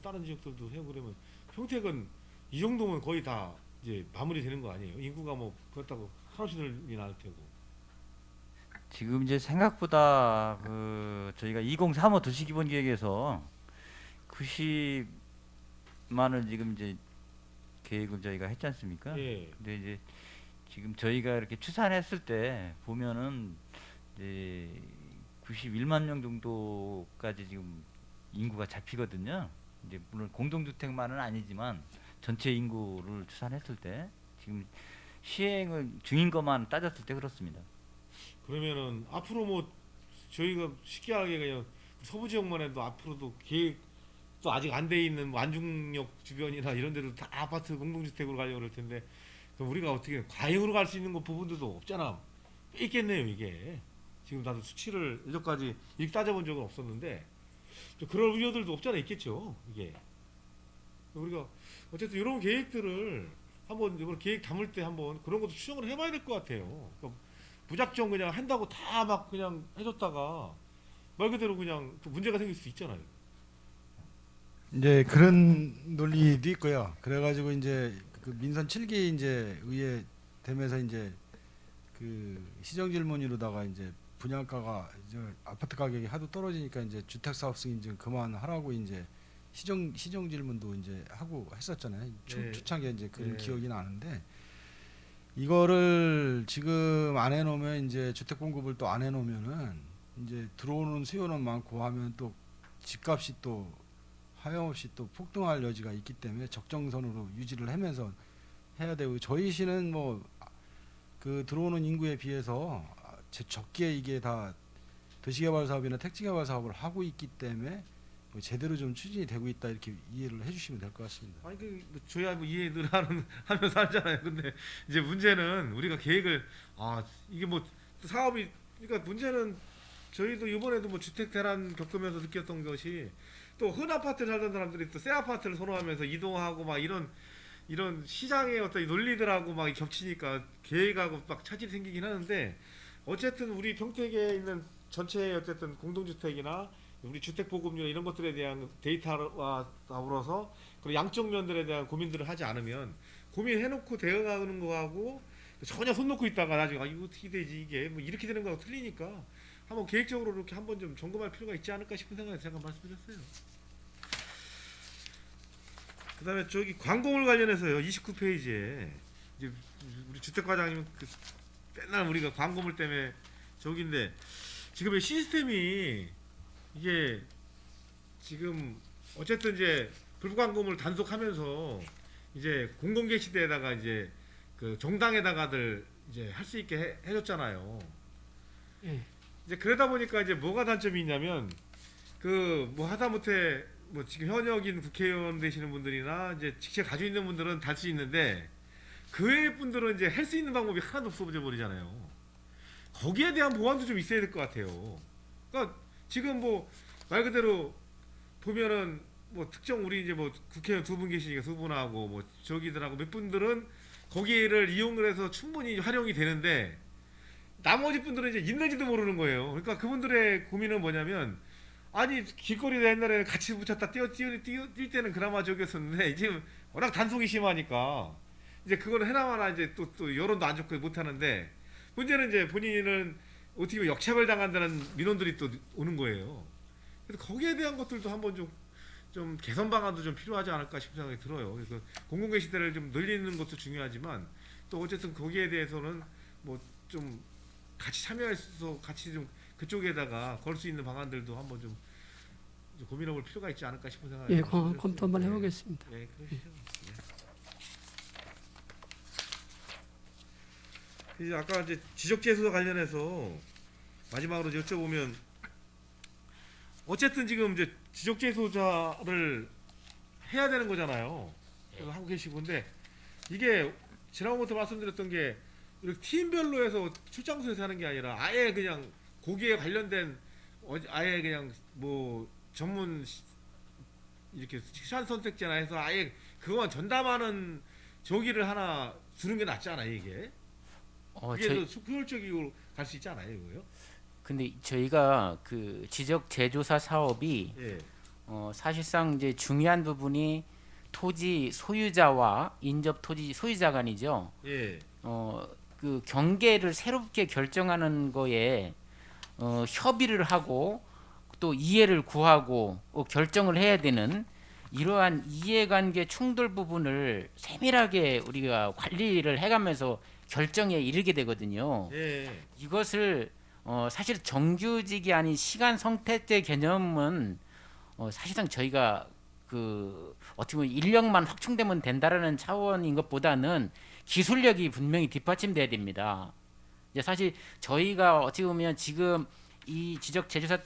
다른 지역들도 해고 그러면 평택은 이 정도면 거의 다 이제 마무리 되는 거 아니에요? 인구가 뭐 그렇다고 한없이 늘이 나을 테고. 지금 이제 생각보다 그 저희가 2035 도시기본계획에서 90만을 지금 이제 계획을 저희가 했지 않습니까? 예. 근데 이제 지금 저희가 이렇게 추산했을 때 보면은 이제 91만 명 정도까지 지금 인구가 잡히거든요. 이제 물론 공동주택만은 아니지만 전체 인구를 추산했을 때 지금 시행을 중인 것만 따졌을 때 그렇습니다. 그러면은 앞으로 뭐 저희가 쉽게 하게 그냥 서부 지역만 해도 앞으로도 계획도 아직 안 돼 있는 뭐 안중역 주변이나 이런 데도 다 아파트 공동주택으로 가려고 그럴 텐데 그럼 우리가 어떻게 과잉으로 갈 수 있는 거 부분들도 없잖아. 꽤 있겠네요 이게. 지금 나도 수치를 여기까지 이렇게 따져본 적은 없었는데 좀 그럴 우려들도 없잖아 있겠죠 이게. 우리가 어쨌든 이런 계획들을 한번 이번 계획 담을 때 한번 그런 것도 추정을 해봐야 될 것 같아요. 그러니까 무작정 그냥 한다고 다 막 그냥 해줬다가 말 그대로 그냥 또 문제가 생길 수 있잖아요. 이제 그런 논리도 있고요. 그래가지고 이제 그 민선 7기 이제 의회 되면서 이제 그 시정 질문으로다가 이제 분양가가 이제 아파트 가격이 하도 떨어지니까 이제 주택 사업 승인 좀 그만하라고 이제 시정 질문도 이제 하고 했었잖아요. 네. 초창기에 이제 그런 네. 기억이 나는데 이거를 지금 안 해놓으면 이제 주택 공급을 또 안 해놓으면은 이제 들어오는 수요는 많고 하면 또 집값이 또 하염없이 또 폭등할 여지가 있기 때문에 적정선으로 유지를 하면서 해야 되고 저희 시는 뭐 그 들어오는 인구에 비해서 적게 이게 다 도시개발 사업이나 택지개발 사업을 하고 있기 때문에 뭐 제대로 좀 추진이 되고 있다 이렇게 이해를 해주시면 될 것 같습니다. 아니 뭐 저희야 뭐 이해를 하면서 하잖아요. 근데 이제 문제는 우리가 계획을 이게 뭐 사업이 그러니까 문제는 저희도 이번에도 뭐 주택 대란 겪으면서 느꼈던 것이 또 흔 아파트 살던 사람들이 또 새 아파트를 선호하면서 이동하고 막 이런 시장의 어떤 논리들하고 막 겹치니까 계획하고 막 차질이 생기긴 하는데 어쨌든 우리 평택에 있는 전체의 어쨌든 공동주택이나 우리 주택 보급률 이런 것들에 대한 데이터와 더불어서 그리고 양쪽 면들에 대한 고민들을 하지 않으면 고민해놓고 대응하는 거하고 전혀 손 놓고 있다가 나중에 이거 어떻게 되지 이게 뭐 이렇게 되는 거하고 틀리니까 한번 계획적으로 이렇게 한번 좀 점검할 필요가 있지 않을까 싶은 생각에서 잠깐 말씀드렸어요. 그다음에 저기 광고물 관련해서요 29페이지에 이제 우리 주택과장님 그 맨날 우리가 광고물 때문에 저기인데 지금 이 시스템이 이게 지금 어쨌든 이제 불광고물 단속하면서 이제 공공개 시대에다가 이제 그 정당에다가들 이제 할 수 있게 해줬잖아요. 예. 이제 그러다 보니까 이제 뭐가 단점이 있냐면 그 뭐 하다못해 뭐 지금 현역인 국회의원 되시는 분들이나 이제 직책 가지고 있는 분들은 달 수 있는데 그 외의 분들은 이제 할 수 있는 방법이 하나도 없어져 버리잖아요. 거기에 대한 보완도 좀 있어야 될 것 같아요. 그러니까 지금 뭐 말 그대로 보면은 뭐 특정 우리 이제 뭐 국회의원 두 분 계시니까 두 분하고 뭐 저기들하고 몇 분들은 거기를 이용을 해서 충분히 활용이 되는데 나머지 분들은 이제 있는지도 모르는 거예요. 그러니까 그분들의 고민은 뭐냐면 아니 길거리에 옛날에는 같이 붙였다 뛸 때는 그나마 저기였었는데 지금 워낙 단속이 심하니까 이제 그걸 해나마나 이제 또 여론도 안 좋고 못 하는데 문제는 이제 본인은 어떻게 보면 역차별 당한다는 민원들이 또 오는 거예요. 그래서 거기에 대한 것들도 한번 좀 개선 방안도 좀 필요하지 않을까 싶은 생각이 들어요. 그래서 공공개 시대를 좀 늘리는 것도 중요하지만 또 어쨌든 거기에 대해서는 뭐 좀 같이 참여해서 같이 좀 그쪽에다가 걸 수 있는 방안들도 한번 좀 고민해볼 필요가 있지 않을까 싶은 생각이 예, 들어요. 검토 한번 해보겠습니다. 네, 그러시죠. 네. 이제 아까 이제 지적재수와 관련해서 마지막으로 여쭤보면 어쨌든 지금 이제 지적재소자를 해야 되는 거잖아요. 그래서 하고 계시고 근데 이게 지난번부터 말씀드렸던 게 이렇게 팀별로 해서 출장소에서 하는 게 아니라 아예 그냥 거기에 관련된 아예 그냥 뭐 전문 이렇게 시간 선택제나 해서 아예 그거만 전담하는 저기를 하나 두는 게 낫지 않아요 이게? 이게 더 효율적으로 갈 수 있지 않아요 이거요? 근데 저희가 그 지적 재조사 사업이 예. 사실상 이제 중요한 부분이 토지 소유자와 인접 토지 소유자 간이죠. 예. 그 경계를 새롭게 결정하는 거에 협의를 하고 또 이해를 구하고 결정을 해야 되는 이러한 이해관계 충돌 부분을 세밀하게 우리가 관리를 해가면서 결정에 이르게 되거든요. 예. 이것을 사실 정규직이 아닌 시간 선택제 개념은 사실상 저희가 그 어떻게 보면 인력만 확충되면 된다라는 차원인 것보다는 기술력이 분명히 뒷받침돼야 됩니다. 이제 사실 저희가 어떻게 보면 지금 이 지적 제조사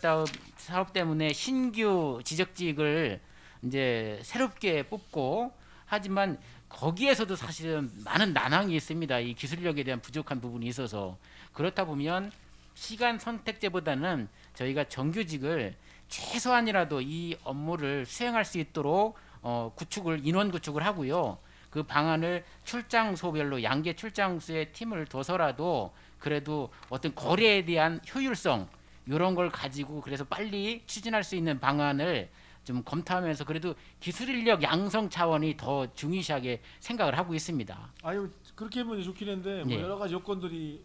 사업 때문에 신규 지적직을 이제 새롭게 뽑고 하지만 거기에서도 사실은 많은 난항이 있습니다. 이 기술력에 대한 부족한 부분이 있어서 그렇다 보면 시간 선택제보다는 저희가 정규직을 최소한이라도 이 업무를 수행할 수 있도록 인원 구축을 하고요. 그 방안을 출장소별로 양계 출장소에 팀을 둬서라도 그래도 어떤 거래에 대한 효율성 이런 걸 가지고 그래서 빨리 추진할 수 있는 방안을 좀 검토하면서 그래도 기술 인력 양성 차원이 더 중요시하게 생각을 하고 있습니다. 아유 그렇게 하면 좋긴 한데 뭐 네. 여러 가지 요건들이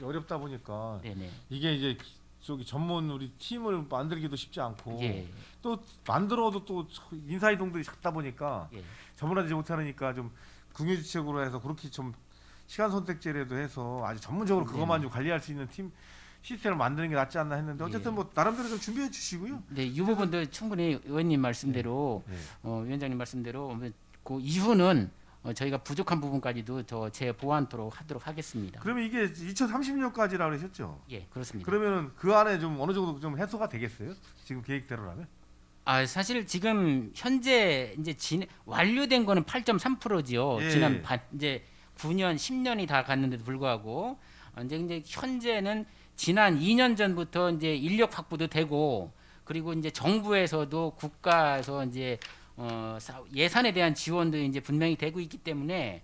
어렵다 보니까 네네. 이게 이제 저기 전문 우리 팀을 만들기도 쉽지 않고 예. 또 만들어도 또 인사 이동들이 작다 보니까 예. 전문화되지 못하니까 좀 궁유지책으로 해서 그렇게 좀 시간 선택제라도 해서 아주 전문적으로 그것만 좀 관리할 수 있는 팀 시스템을 만드는 게 낫지 않나 했는데 어쨌든 예. 뭐 나름대로 좀 준비해 주시고요. 네, 이 부분도 충분히 의원님 말씀대로 네. 위원장님 말씀대로 그 이후는 저희가 부족한 부분까지도 더 재보완토록 하도록 하겠습니다. 그러면 이게 2030년까지라고 그러셨죠? 예, 그렇습니다. 그러면은 그 안에 좀 어느 정도 좀 해소가 되겠어요? 지금 계획대로라면? 사실 지금 현재 이제 완료된 거는 8.3%지요. 예. 지난 이제 9년, 10년이 다 갔는데도 불구하고 이제 현재는 지난 2년 전부터 이제 인력 확보도 되고 그리고 이제 정부에서도 국가에서 이제 예산에 대한 지원도 이제 분명히 되고 있기 때문에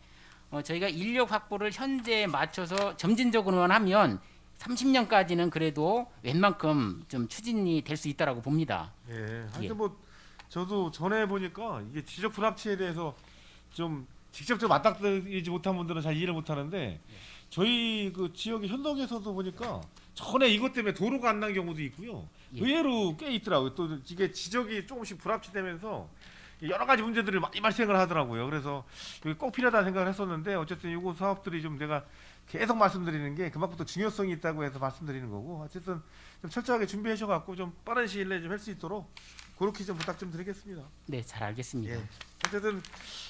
저희가 인력 확보를 현재에 맞춰서 점진적으로만 하면 30년까지는 그래도 웬만큼 좀 추진이 될 수 있다라고 봅니다. 예. 하여튼 예. 뭐 저도 전에 보니까 이게 지적 불합치에 대해서 좀 직접적으로 맞닥뜨리지 못한 분들은 잘 이해를 못 하는데 저희 그 지역의 현동에서도 보니까 전에 이것 때문에 도로가 안 난 경우도 있고요. 예. 의외로 꽤 있더라고요. 또 이게 지적이 조금씩 불합치되면서 여러 가지 문제들이 많이 발생을 하더라고요. 그래서 이게 꼭 필요하다 생각을 했었는데 어쨌든 이거 사업들이 좀 내가 계속 말씀드리는 게 그만큼 또 중요성이 있다고 해서 말씀드리는 거고 어쨌든 좀 철저하게 준비하셔 갖고 좀 빠른 시일 내에 좀 할 수 있도록 그렇게 좀 부탁 좀 드리겠습니다. 네, 잘 알겠습니다. 예. 어쨌든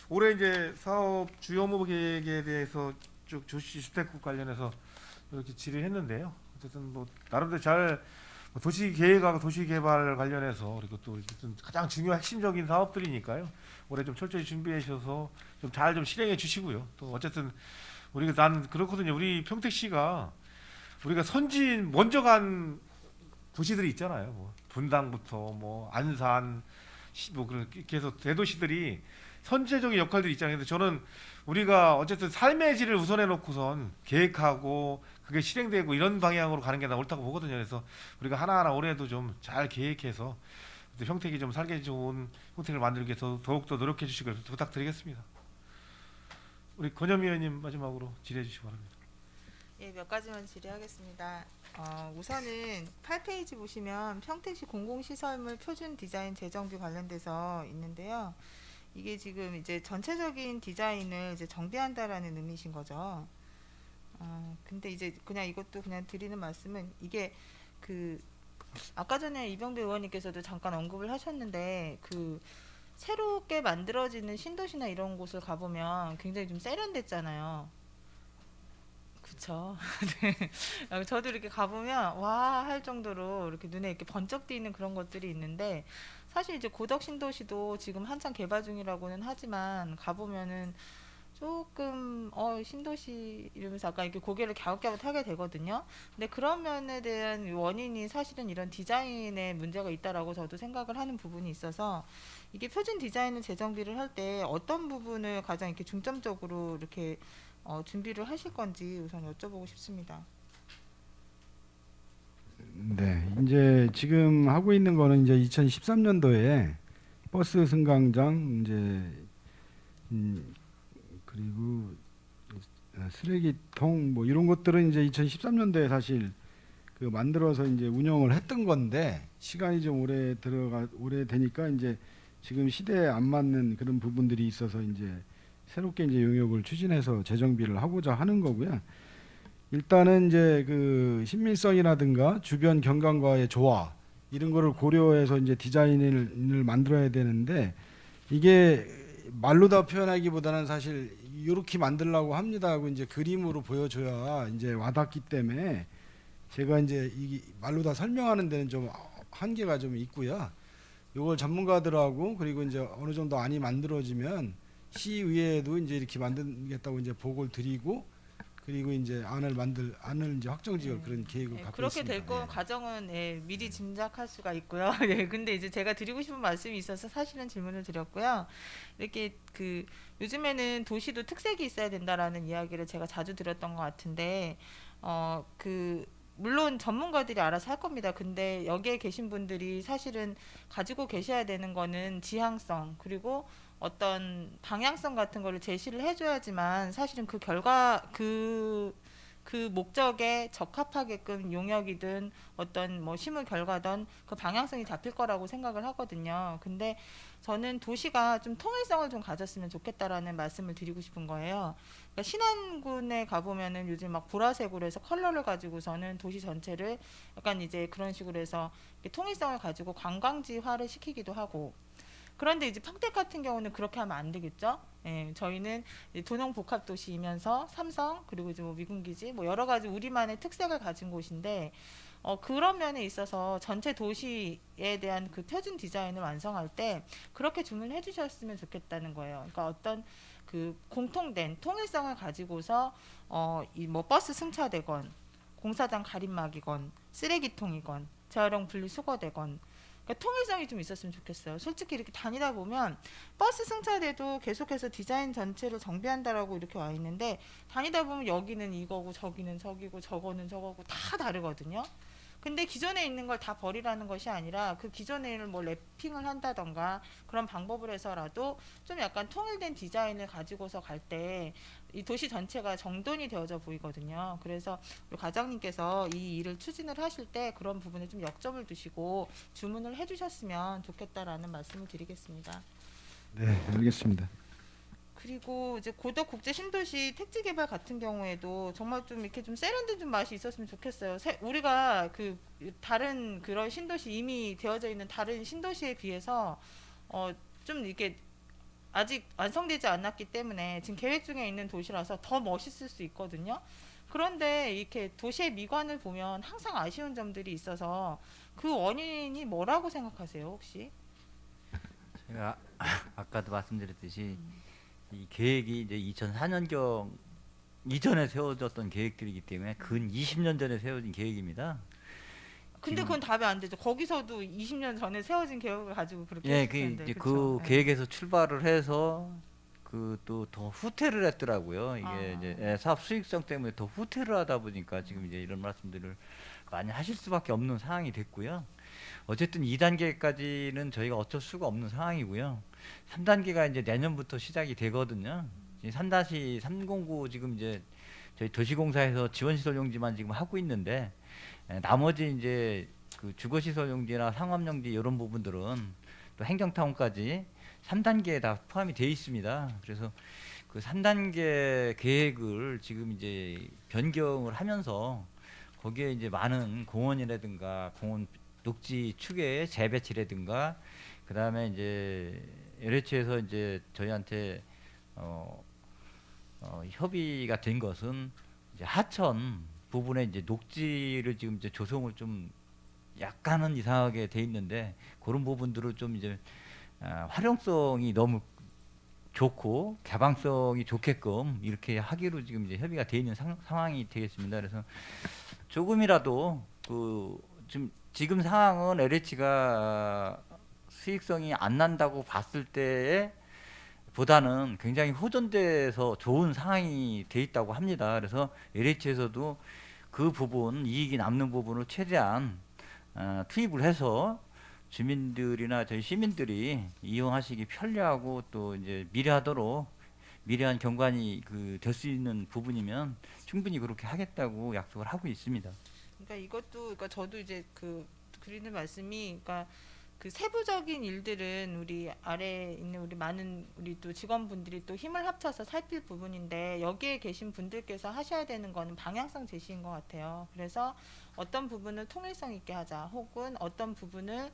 올해 이제 사업 주요 업무 계획에 대해서 쭉 주택국 관련해서 이렇게 질의했는데요. 어쨌든 뭐 나름대로 잘 도시 계획하고 도시 개발 관련해서 그리고 또 어쨌든 가장 중요한 핵심적인 사업들이니까요. 올해 좀 철저히 준비해 주셔서 좀 잘 좀 실행해 주시고요. 또 어쨌든 우리가 난 그렇거든요. 우리 평택시가 우리가 선진 먼저 간 도시들이 있잖아요. 뭐 분당부터 뭐 안산 뭐 그렇게 해서 대도시들이 선제적인 역할들이 있잖아요. 근데 저는 우리가 어쨌든 삶의 질을 우선해 놓고선 계획하고 그게 실행되고 이런 방향으로 가는 게 나 옳다고 보거든요. 그래서 우리가 하나하나 올해도 좀 잘 계획해서 평택이 좀 살기 좋은 평택을 만들기 위해서 더욱더 노력해 주시길 부탁드리겠습니다. 우리 권현미 의원님 마지막으로 질의해 주시기 바랍니다. 예, 몇 가지만 질의하겠습니다. 우선은 8페이지 보시면 평택시 공공시설물 표준 디자인 재정비 관련돼서 있는데요. 이게 지금 이제 전체적인 디자인을 이제 정비한다라는 의미신 거죠. 근데 이제 그냥 이것도 그냥 드리는 말씀은 이게 그 아까 전에 이병배 의원님께서도 잠깐 언급을 하셨는데 그 새롭게 만들어지는 신도시나 이런 곳을 가보면 굉장히 좀 세련됐잖아요. 그쵸. 네. 저도 이렇게 가보면 와 할 정도로 이렇게 눈에 이렇게 번쩍 띄는 그런 것들이 있는데 사실 이제 고덕 신도시도 지금 한창 개발 중이라고는 하지만 가보면은 조금 신도시 이러면서 아까 이렇게 고개를 갸웃갸웃하게 되거든요. 근데 그런 면에 대한 원인이 사실은 이런 디자인에 문제가 있다라고 저도 생각을 하는 부분이 있어서 이게 표준 디자인을 재정비를 할 때 어떤 부분을 가장 이렇게 중점적으로 이렇게 준비를 하실 건지 우선 여쭤보고 싶습니다. 네, 이제 지금 하고 있는 거는 이제 2013년도에 버스 승강장 이제 그리고 쓰레기통 뭐 이런 것들은 이제 2013년도에 사실 그 만들어서 이제 운영을 했던 건데 시간이 좀 오래 되니까 이제 지금 시대에 안 맞는 그런 부분들이 있어서 이제 새롭게 이제 용역을 추진해서 재정비를 하고자 하는 거고요. 일단은 이제 그 신민성이라든가 주변 경관과의 조화 이런 거를 고려해서 이제 디자인을 만들어야 되는데 이게 말로 다 표현하기보다는 사실 이렇게 만들려고 합니다 하고 이제 그림으로 보여줘야 이제 와닿기 때문에 제가 이제 이 말로 다 설명하는 데는 좀 한계가 좀 있고요. 이걸 전문가들하고 그리고 이제 어느 정도 안이 만들어지면 시의회에도 이제 이렇게 만들겠다고 이제 보고를 드리고 그리고 이제 안을 이제 확정지을 그런 계획을 갖고 그렇게 있습니다. 될 거 예. 과정은 미리 짐작할 수가 있고요. 예, 근데 이제 제가 드리고 싶은 말씀이 있어서 사실은 질문을 드렸고요. 이렇게 그 요즘에는 도시도 특색이 있어야 된다라는 이야기를 제가 자주 들었던 것 같은데 그 물론 전문가들이 알아서 할 겁니다. 근데 여기에 계신 분들이 사실은 가지고 계셔야 되는 거는 지향성 그리고 어떤 방향성 같은 거를 제시를 해줘야지만 사실은 그 결과 그 목적에 적합하게끔 용역이든 어떤 뭐 실무 결과든 그 방향성이 잡힐 거라고 생각을 하거든요. 근데 저는 도시가 좀 통일성을 좀 가졌으면 좋겠다라는 말씀을 드리고 싶은 거예요. 그러니까 신안군에 가보면은 요즘 막 보라색으로 해서 컬러를 가지고서는 도시 전체를 약간 이제 그런 식으로 해서 이렇게 통일성을 가지고 관광지화를 시키기도 하고 그런데 이제 평택 같은 경우는 그렇게 하면 안 되겠죠. 예, 저희는 도농 복합 도시이면서 삼성 그리고 이제 뭐 미군기지 뭐 여러 가지 우리만의 특색을 가진 곳인데 그런 면에 있어서 전체 도시에 대한 그 표준 디자인을 완성할 때 그렇게 주문해 주셨으면 좋겠다는 거예요. 그러니까 어떤 그 공통된 통일성을 가지고서 이 뭐 버스 승차되건 공사장 가림막이건 쓰레기통이건 재활용 분리수거되건 그러니까 통일성이 좀 있었으면 좋겠어요. 솔직히 이렇게 다니다 보면 버스 승차돼도 계속해서 디자인 전체를 정비한다라고 이렇게 와 있는데 다니다 보면 여기는 이거고 저기는 저기고 저거는 저거고 다 다르거든요. 근데 기존에 있는 걸 다 버리라는 것이 아니라 그 기존에 있는 뭐 랩핑을 한다던가 그런 방법을 해서라도 좀 약간 통일된 디자인을 가지고서 갈 때 이 도시 전체가 정돈이 되어져 보이거든요. 그래서 우리 과장님께서 이 일을 추진을 하실 때 그런 부분에 좀 역점을 두시고 주문을 해주셨으면 좋겠다라는 말씀을 드리겠습니다. 네, 알겠습니다. 그리고 이제 고덕 국제 신도시 택지 개발 같은 경우에도 정말 좀 이렇게 좀 세련된 좀 맛이 있었으면 좋겠어요. 우리가 그 다른 그런 신도시 이미 되어져 있는 다른 신도시에 비해서 좀 이렇게 아직 완성되지 않았기 때문에 지금 계획 중에 있는 도시라서 더 멋있을 수 있거든요. 그런데 이렇게 도시의 미관을 보면 항상 아쉬운 점들이 있어서 그 원인이 뭐라고 생각하세요, 혹시? 제가 아까도 말씀드렸듯이 이 계획이 이제 2004년경 이전에 세워졌던 계획들이기 때문에 근 20년 전에 세워진 계획입니다. 근데 지금- 그건 답이 안 되죠. 거기서도 20년 전에 세워진 계획을 가지고 그렇게 예, 했을 텐데, 이제 그쵸? 그 예. 계획에서 출발을 해서 그 또 더 후퇴를 했더라고요. 이게 아. 이제 사업 수익성 때문에 더 후퇴를 하다 보니까 지금 이제 이런 말씀들을 많이 하실 수밖에 없는 상황이 됐고요. 어쨌든 2단계까지는 저희가 어쩔 수가 없는 상황이고요. 3단계가 이제 내년부터 시작이 되거든요. 3-309 지금 이제 저희 도시공사에서 지원시설용지만 지금 하고 있는데 나머지 이제 그 주거시설용지나 상업용지 이런 부분들은 또 행정타운까지 3단계에 다 포함이 되어 있습니다. 그래서 그 3단계 계획을 지금 이제 변경을 하면서 거기에 이제 많은 공원이라든가 공원 녹지 축의 재배치라든가 그다음에 이제 LH에서 이제 저희한테 협의가 된 것은 이제 하천 부분에 이제 녹지를 지금 이제 조성을 좀 약간은 이상하게 돼 있는데 그런 부분들을 좀 이제 활용성이 너무 좋고 개방성이 좋게끔 이렇게 하기로 지금 이제 협의가 돼 있는 상황이 되겠습니다. 그래서 조금이라도 그 지금 상황은 LH가 수익성이 안 난다고 봤을 때에 보다는 굉장히 호전돼서 좋은 상황이 돼 있다고 합니다. 그래서 LH에서도 그 부분 이익이 남는 부분을 최대한 투입을 해서 주민들이나 저희 시민들이 이용하시기 편리하고 또 이제 미래한 경관이 그 될 수 있는 부분이면 충분히 그렇게 하겠다고 약속을 하고 있습니다. 그러니까 이것도 그러니까 저도 이제 그 드리는 말씀이 그러니까 그 세부적인 일들은 우리 아래에 있는 우리 많은 우리 또 직원분들이 또 힘을 합쳐서 살필 부분인데 여기에 계신 분들께서 하셔야 되는 거는 방향성 제시인 것 같아요. 그래서 어떤 부분을 통일성 있게 하자, 혹은 어떤 부분을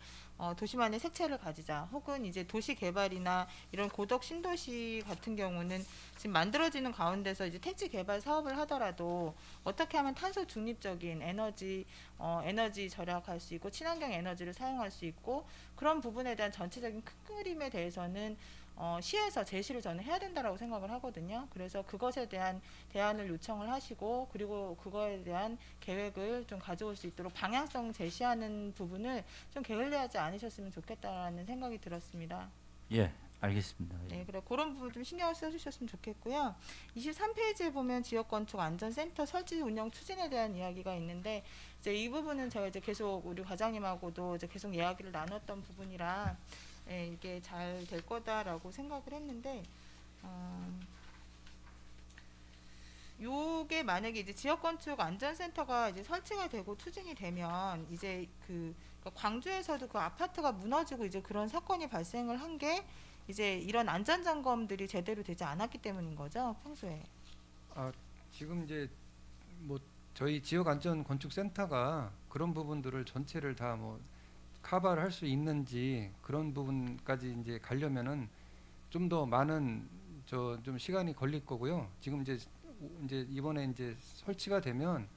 도시만의 색채를 가지자, 혹은 이제 도시 개발이나 이런 고덕 신도시 같은 경우는 지금 만들어지는 가운데서 이제 택지 개발 사업을 하더라도 어떻게 하면 탄소 중립적인 에너지 절약할 수 있고 친환경 에너지를 사용할 수 있고 그런 부분에 대한 전체적인 큰 그림에 대해서는 시에서 제시를 저는 해야 된다라고 생각을 하거든요. 그래서 그것에 대한 대안을 요청을 하시고 그리고 그거에 대한 계획을 좀 가져올 수 있도록 방향성 제시하는 부분을 좀 게을리하지 않으셨으면 좋겠다라는 생각이 들었습니다. 예, 알겠습니다. 예. 네, 그래 그런 부분 좀 신경을 써주셨으면 좋겠고요. 23페이지에 보면 지역건축 안전센터 설치 운영 추진에 대한 이야기가 있는데 이제 이 부분은 제가 이제 계속 우리 과장님하고도 이제 계속 이야기를 나눴던 부분이라 예, 이게 잘 될 거다라고 생각을 했는데 요게 만약에 이제 지역건축 안전센터가 이제 설치가 되고 추진이 되면 이제 그러니까 광주에서도 그 아파트가 무너지고 이제 그런 사건이 발생을 한 게 이제 이런 안전 점검들이 제대로 되지 않았기 때문인 거죠, 평소에. 지금 이제 뭐 저희 지역 안전 건축 센터가 그런 부분들을 전체를 다 뭐 커버를 할 수 있는지 그런 부분까지 이제 가려면은 좀 더 많은 좀 시간이 걸릴 거고요. 지금 이제 이번에 이제 설치가 되면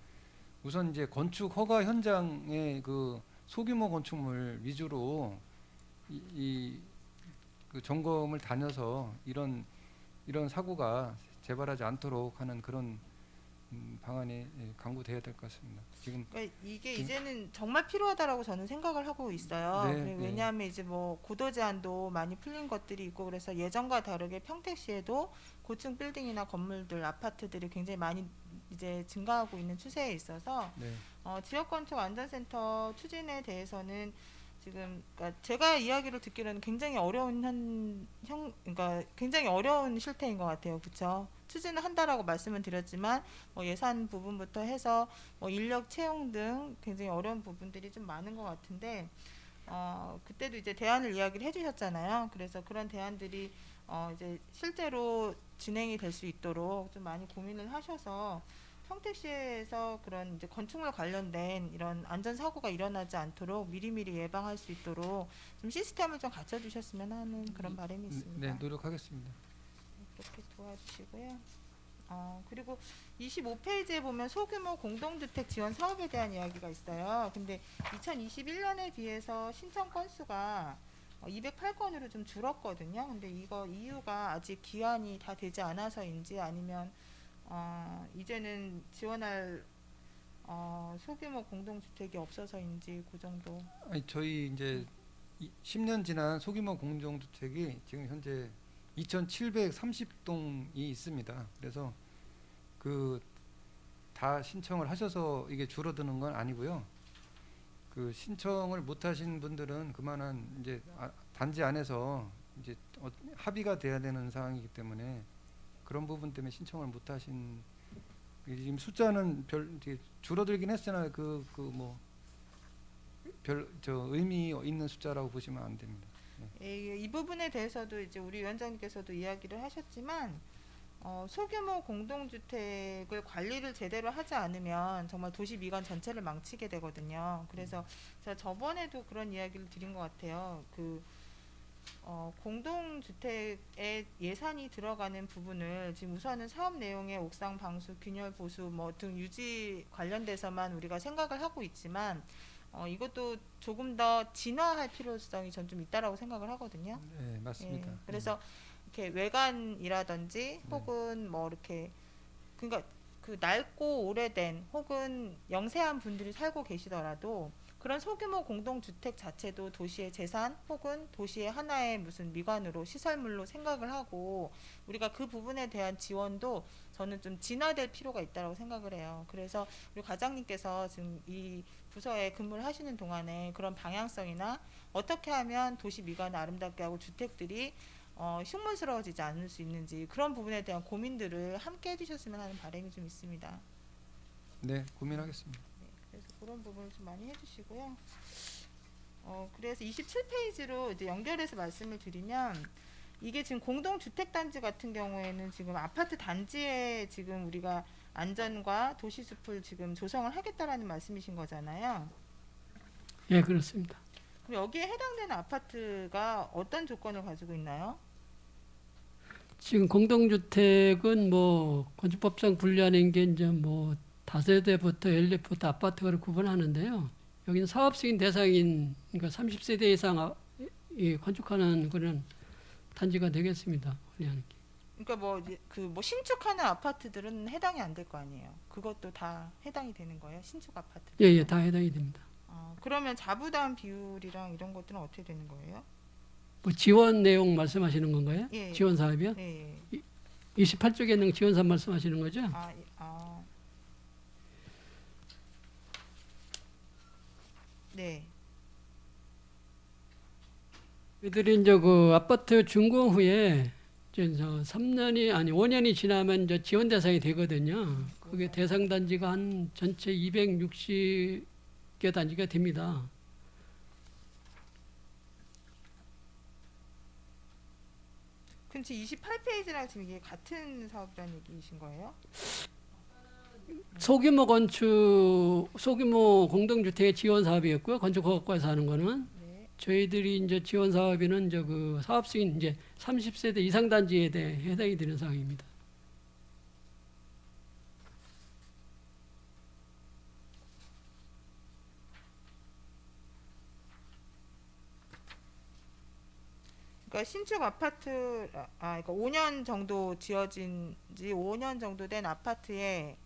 우선 이제 건축 허가 현장의 그 소규모 건축물 위주로 그 점검을 다녀서 이런 사고가 재발하지 않도록 하는 그런 방안이 강구돼야 될 것 같습니다. 지금 그러니까 이게 이제는 정말 필요하다라고 저는 생각을 하고 있어요. 네, 그리고 네. 왜냐하면 이제 뭐 고도 제한도 많이 풀린 것들이 있고 그래서 예전과 다르게 평택시에도 고층 빌딩이나 건물들, 아파트들이 굉장히 많이 이제 증가하고 있는 추세에 있어서 네. 지역건축 안전센터 추진에 대해서는 지금 그러니까 제가 이야기를 듣기로는 굉장히 어려운 그러니까 굉장히 어려운 실태인 것 같아요. 그렇죠? 추진을 한다라고 말씀을 드렸지만 뭐 예산 부분부터 해서 뭐 인력 채용 등 굉장히 어려운 부분들이 좀 많은 것 같은데 그때도 이제 대안을 이야기를 해주셨잖아요. 그래서 그런 대안들이 이제 실제로 진행이 될 수 있도록 좀 많이 고민을 하셔서 평택시에서 그런 이제 건축물 관련된 이런 안전 사고가 일어나지 않도록 미리미리 예방할 수 있도록 좀 시스템을 좀 갖춰주셨으면 하는 그런 바람이 있습니다. 네, 노력하겠습니다. 그렇게 도와주시고요. 그리고 25페이지에 보면 소규모 공동주택 지원 사업에 대한 이야기가 있어요. 근데 2021년에 비해서 신청 건수가 208건으로 좀 줄었거든요. 근데 이거 이유가 아직 기한이 다 되지 않아서인지 아니면 이제는 지원할 소규모 공동주택이 없어서인지 그 정도. 아니, 저희 이제 10년 지난 소규모 공동주택이 지금 현재 2,730동이 있습니다. 그래서 그 다 신청을 하셔서 이게 줄어드는 건 아니고요. 그 신청을 못 하신 분들은 그만한 이제 단지 안에서 이제 합의가 돼야 되는 상황이기 때문에 그런 부분 때문에 신청을 못 하신 지금 숫자는 되게 줄어들긴 했으나 의미 있는 숫자라고 보시면 안 됩니다. 이 부분에 대해서도 이제 우리 위원장님께서도 이야기를 하셨지만 소규모 공동주택을 관리를 제대로 하지 않으면 정말 도시 미관 전체를 망치게 되거든요. 그래서 제가 저번에도 그런 이야기를 드린 것 같아요. 공동주택에 예산이 들어가는 부분을 지금 우선은 사업 내용의 옥상 방수, 균열 보수 뭐 등 유지 관련돼서만 우리가 생각을 하고 있지만 이것도 조금 더 진화할 필요성이 전 좀 있다라고 생각을 하거든요. 네, 맞습니다. 예, 그래서 이렇게 외관이라든지 혹은 뭐 이렇게 그러니까 그 낡고 오래된 혹은 영세한 분들이 살고 계시더라도 그런 소규모 공동주택 자체도 도시의 재산 혹은 도시의 하나의 무슨 미관으로 시설물로 생각을 하고 우리가 그 부분에 대한 지원도 저는 좀 진화될 필요가 있다고 생각을 해요. 그래서 우리 과장님께서 지금 이 부서에 근무를 하시는 동안에 그런 방향성이나 어떻게 하면 도시 미관을 아름답게 하고 주택들이 흉물스러워지지 않을 수 있는지 그런 부분에 대한 고민들을 함께 해주셨으면 하는 바람이 좀 있습니다. 네, 고민하겠습니다. 네, 그래서 그런 부분을 좀 많이 해주시고요. 그래서 27페이지로 이제 연결해서 말씀을 드리면 이게 지금 공동주택단지 같은 경우에는 지금 아파트 단지에 지금 우리가 안전과 도시숲을 지금 조성을 하겠다라는 말씀이신 거잖아요. 예, 그렇습니다. 그럼 여기에 해당되는 아파트가 어떤 조건을 가지고 있나요? 지금 공동주택은 뭐 건축법상 분리하는 게 이제 뭐 다세대부터 연립부터 아파트를 구분하는데요. 여기는 사업승인 대상인 그러니까 30세대 이상 건축하는 그런 단지가 되겠습니다. 분리하는 게. 그러니까 뭐 신축하는 아파트들은 해당이 안 될 거 아니에요. 그것도 다 해당이 되는 거예요. 신축 아파트. 예, 예, 다 해당이 됩니다. 그러면 자부담 비율이랑 이런 것들은 어떻게 되는 거예요? 뭐 지원 내용 말씀하시는 건가요? 예. 지원 사업이요? 예. 28쪽에 있는 지원 사업 말씀하시는 거죠? 네. 이들이 이제 그 아파트 준공 후에 이제 3년이 아니 5년이 지나면 이제 지원 대상이 되거든요. 그게 대상 단지가 한 전체 260개 단지가 됩니다. 그럼 지금 28페이지랑 지금 이게 같은 사업이라는 얘기이신 거예요? 소규모 공동주택의 지원 사업이었고요. 건축허가과에서 하는 거는 네. 저희들이 이제 지원 사업에는 이제 그 사업 승인 이제 30세대 이상 단지에 대해 해당이 되는 사항입니다. 그러니까 신축 아파트 그러니까 5년 정도 지어진 지 5년 정도 된 아파트에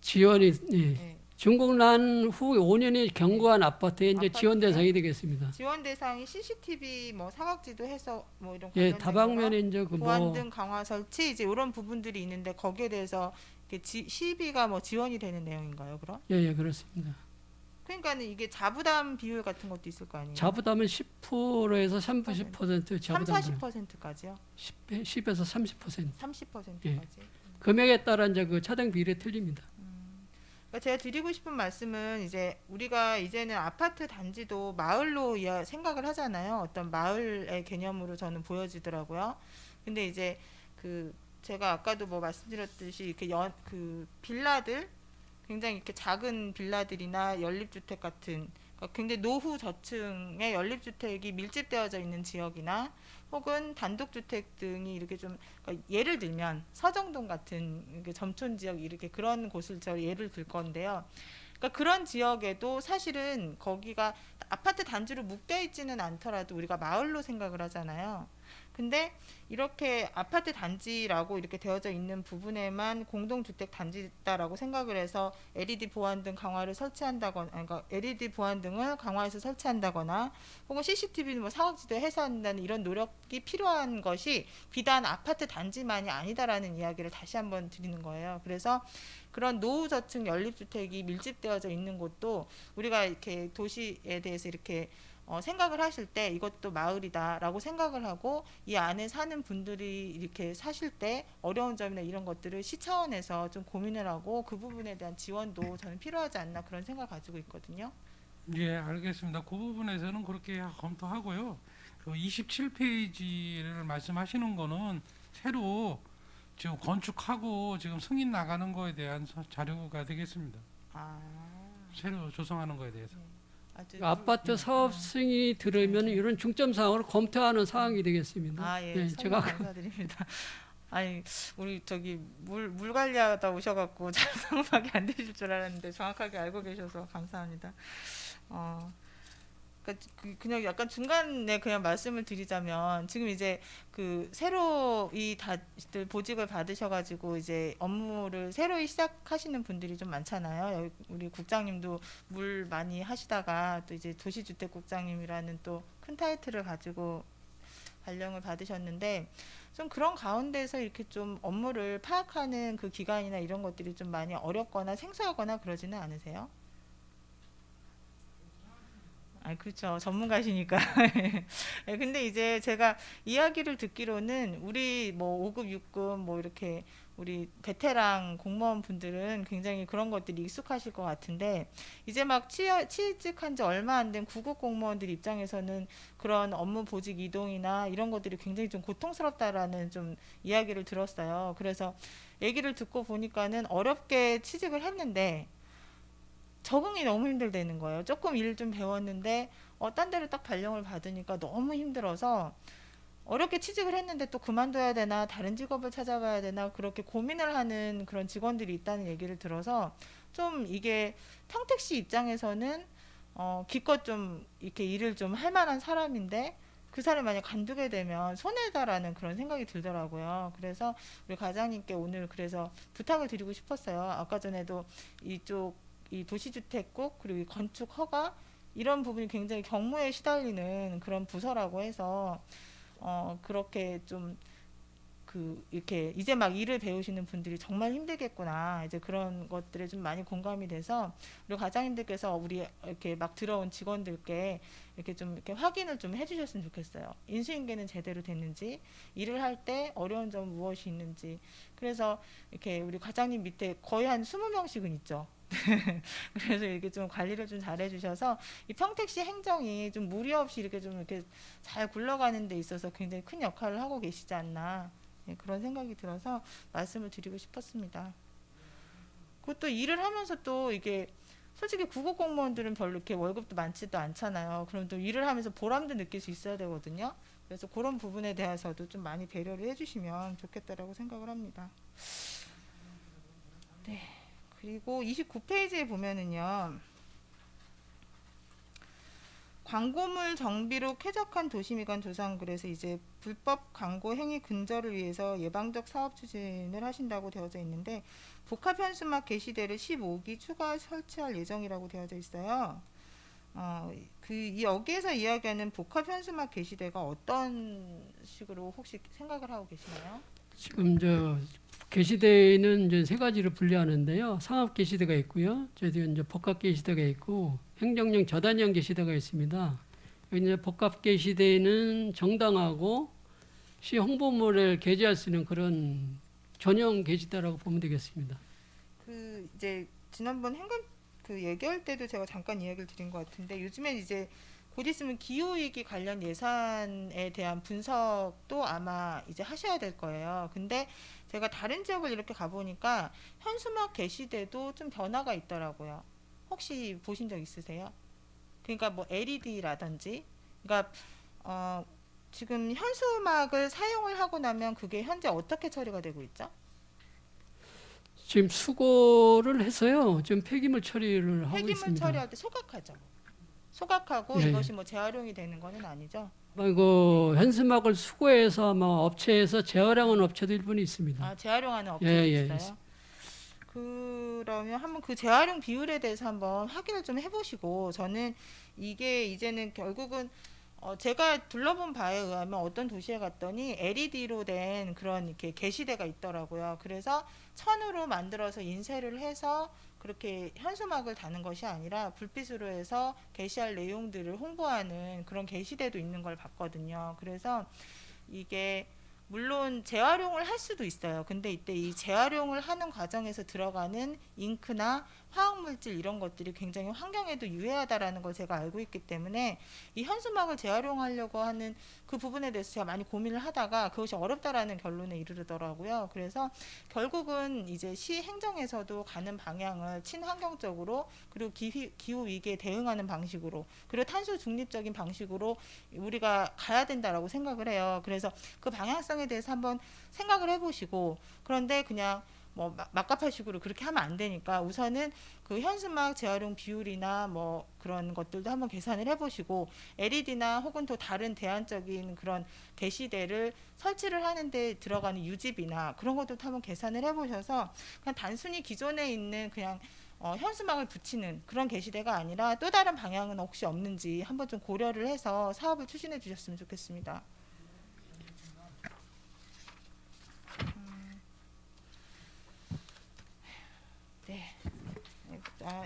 지원이 네. 준공 난 후 5년이 경과한 아파트에 이제 지원 아파트에? 대상이 되겠습니다. 지원 대상이 CCTV 뭐 사각지도 해서 뭐 이런 예, 관련된 다방면에 거나 이제 그 보안 뭐 등 강화 설치 이제 이런 부분들이 있는데 거기에 대해서 시비가 뭐 지원이 되는 내용인가요, 그럼? 예, 예, 그렇습니다. 그러니까는 이게 자부담 비율 같은 것도 있을 거 아니에요? 자부담은 10%에서 30% 3, 자부담 40%까지요? 10에서 30%. 30%까지. 예. 금액에 따라 이제 그 차등 비율이 틀립니다. 그러니까 제가 드리고 싶은 말씀은 이제 우리가 이제는 아파트 단지도 마을로 생각을 하잖아요. 어떤 마을의 개념으로 저는 보여지더라고요. 근데 이제 제가 아까도 뭐 말씀드렸듯이 이렇게 그 빌라들 굉장히 이렇게 작은 빌라들이나 연립주택 같은 그러니까 굉장히 노후 저층의 연립주택이 밀집되어져 있는 지역이나 혹은 단독주택 등이 이렇게 좀 그러니까 예를 들면 서정동 같은 점촌 지역 이렇게 그런 곳을 저 예를 들 건데요. 그러니까 그런 지역에도 사실은 거기가 아파트 단지로 묶여 있지는 않더라도 우리가 마을로 생각을 하잖아요. 근데 이렇게 아파트 단지라고 이렇게 되어져 있는 부분에만 공동주택 단지다라고 생각을 해서 LED 보안 등 강화를 설치한다거나, 그러니까 LED 보안 등을 강화해서 설치한다거나, 혹은 CCTV 뭐 사각지대 해소한다는 이런 노력이 필요한 것이 비단 아파트 단지만이 아니다라는 이야기를 다시 한번 드리는 거예요. 그래서 그런 노후 저층 연립주택이 밀집되어져 있는 곳도 우리가 이렇게 도시에 대해서 이렇게 생각을 하실 때 이것도 마을이다라고 생각을 하고 이 안에 사는 분들이 이렇게 사실 때 어려운 점이나 이런 것들을 시 차원에서 좀 고민을 하고 그 부분에 대한 지원도 저는 필요하지 않나 그런 생각 가지고 있거든요. 예, 알겠습니다. 그 부분에서는 그렇게 검토하고요. 그 27페이지를 말씀하시는 거는 새로 지금 건축하고 지금 승인 나가는 거에 대한 자료가 되겠습니다. 새로 조성하는 거에 대해서. 아파트 사업 승인이 들으면 이런 중점 사항을 검토하는 사항이 되겠습니다. 예, 네, 제가 감사드립니다. 아니 우리 저기 물 관리하다 오셔갖고 잘 상황이 안 되실 줄 알았는데 정확하게 알고 계셔서 감사합니다. 그냥 약간 중간에 그냥 말씀을 드리자면 지금 이제 새로 다들 보직을 받으셔가지고 이제 업무를 새로이 시작하시는 분들이 좀 많잖아요. 우리 국장님도 물 많이 하시다가 또 이제 도시주택국장님이라는 또 큰 타이틀을 가지고 발령을 받으셨는데 좀 그런 가운데서 이렇게 좀 업무를 파악하는 그 기간이나 이런 것들이 좀 많이 어렵거나 생소하거나 그러지는 않으세요? 아, 그렇죠. 전문가시니까. 예, 근데 이제 제가 이야기를 듣기로는 우리 뭐 5급, 6급 뭐 이렇게 우리 베테랑 공무원 분들은 굉장히 그런 것들이 익숙하실 것 같은데 이제 막 취직한 지 얼마 안 된 9급 공무원들 입장에서는 그런 업무 보직 이동이나 이런 것들이 굉장히 좀 고통스럽다라는 좀 이야기를 들었어요. 그래서 얘기를 듣고 보니까는 어렵게 취직을 했는데 적응이 너무 힘들다는 거예요. 조금 일 좀 배웠는데 딴 데로 딱 발령을 받으니까 너무 힘들어서 어렵게 취직을 했는데 또 그만둬야 되나 다른 직업을 찾아가야 되나 그렇게 고민을 하는 그런 직원들이 있다는 얘기를 들어서 좀 이게 평택시 입장에서는 기껏 좀 이렇게 일을 좀 할 만한 사람인데 그 사람을 만약 관두게 되면 손해다라는 그런 생각이 들더라고요. 그래서 우리 과장님께 오늘 그래서 부탁을 드리고 싶었어요. 아까 전에도 이쪽 이 도시주택국 그리고 이 건축 허가 이런 부분이 굉장히 경무에 시달리는 그런 부서라고 해서 그렇게 좀 이렇게 이제 막 일을 배우시는 분들이 정말 힘들겠구나 이제 그런 것들에 좀 많이 공감이 돼서 우리 과장님들께서 우리 이렇게 막 들어온 직원들께 이렇게 좀 이렇게 확인을 좀 해주셨으면 좋겠어요. 인수인계는 제대로 됐는지 일을 할 때 어려운 점 무엇이 있는지 그래서 이렇게 우리 과장님 밑에 거의 한 20명씩은 있죠. 그래서 이렇게 좀 관리를 좀 잘해주셔서 이 평택시 행정이 좀 무리 없이 이렇게 좀 이렇게 잘 굴러가는 데 있어서 굉장히 큰 역할을 하고 계시지 않나 그런 생각이 들어서 말씀을 드리고 싶었습니다. 그것도 일을 하면서 또 이게 솔직히 국어 공무원들은 별로 이렇게 월급도 많지도 않잖아요. 그럼 또 일을 하면서 보람도 느낄 수 있어야 되거든요. 그래서 그런 부분에 대해서도 좀 많이 배려를 해주시면 좋겠다라고 생각을 합니다. 네. 그리고 29페이지에 보면은요. 광고물 정비로 쾌적한 도시미관 조성 그래서 이제 불법 광고 행위 근절을 위해서 예방적 사업 추진을 하신다고 되어져 있는데 복합 현수막 게시대를 15기 추가 설치할 예정이라고 되어져 있어요. 여기에서 이야기하는 복합 현수막 게시대가 어떤 식으로 혹시 생각을 하고 계시나요? 지금 게시대는 이제 세 가지로 분류하는데요. 상업 게시대가 있고요. 저희도 이제 복합 게시대가 있고 행정용 저단형 게시대가 있습니다. 이제 복합 게시대는 정당하고 시 홍보물을 게재할 수 있는 그런 전용 게시대라고 보면 되겠습니다. 이제 지난번 행감 얘기할 때도 제가 잠깐 이야기를 드린 것 같은데 요즘엔 이제 곧 있으면 기후위기 관련 예산에 대한 분석도 아마 이제 하셔야 될 거예요. 근데 제가 다른 지역을 이렇게 가보니까 현수막 게시대도 좀 변화가 있더라고요. 혹시 보신 적 있으세요? 그러니까 뭐 LED라든지 그러니까 지금 현수막을 사용을 하고 나면 그게 현재 어떻게 처리가 되고 있죠? 지금 수거를 해서요. 지금 폐기물 처리를 하고 폐기물 있습니다. 처리할 때 소각하죠. 소각하고 예. 이것이 뭐 재활용이 되는 거는 아니죠. 이거 현수막을 수거해서 아마 업체에서 재활용하는 업체도 일본에 있습니다. 재활용하는 업체도 있어요. 그러면 한번 그 재활용 비율에 대해서 한번 확인을 좀 해보시고 저는 이게 이제는 결국은 제가 둘러본 바에 의하면 어떤 도시에 갔더니 LED로 된 그런 이렇게 게시대가 있더라고요. 그래서 천으로 만들어서 인쇄를 해서 그렇게 현수막을 다는 것이 아니라 불빛으로 해서 게시할 내용들을 홍보하는 그런 게시대도 있는 걸 봤거든요. 그래서 이게 물론 재활용을 할 수도 있어요. 근데 이때 이 재활용을 하는 과정에서 들어가는 잉크나 화학물질 이런 것들이 굉장히 환경에도 유해하다라는 걸 제가 알고 있기 때문에 이 현수막을 재활용하려고 하는 그 부분에 대해서 제가 많이 고민을 하다가 그것이 어렵다라는 결론에 이르더라고요. 그래서 결국은 이제 시 행정에서도 가는 방향을 친환경적으로 그리고 기후 위기에 대응하는 방식으로 그리고 탄소 중립적인 방식으로 우리가 가야 된다라고 생각을 해요. 그래서 그 방향성에 대해서 한번 생각을 해보시고 그런데 그냥 뭐 막가파식으로 그렇게 하면 안 되니까 우선은 그 현수막 재활용 비율이나 뭐 그런 것들도 한번 계산을 해보시고 LED나 혹은 또 다른 대안적인 그런 게시대를 설치를 하는데 들어가는 유지비나 그런 것들도 한번 계산을 해보셔서 그냥 단순히 기존에 있는 그냥 현수막을 붙이는 그런 게시대가 아니라 또 다른 방향은 혹시 없는지 한번 좀 고려를 해서 사업을 추진해 주셨으면 좋겠습니다. 네.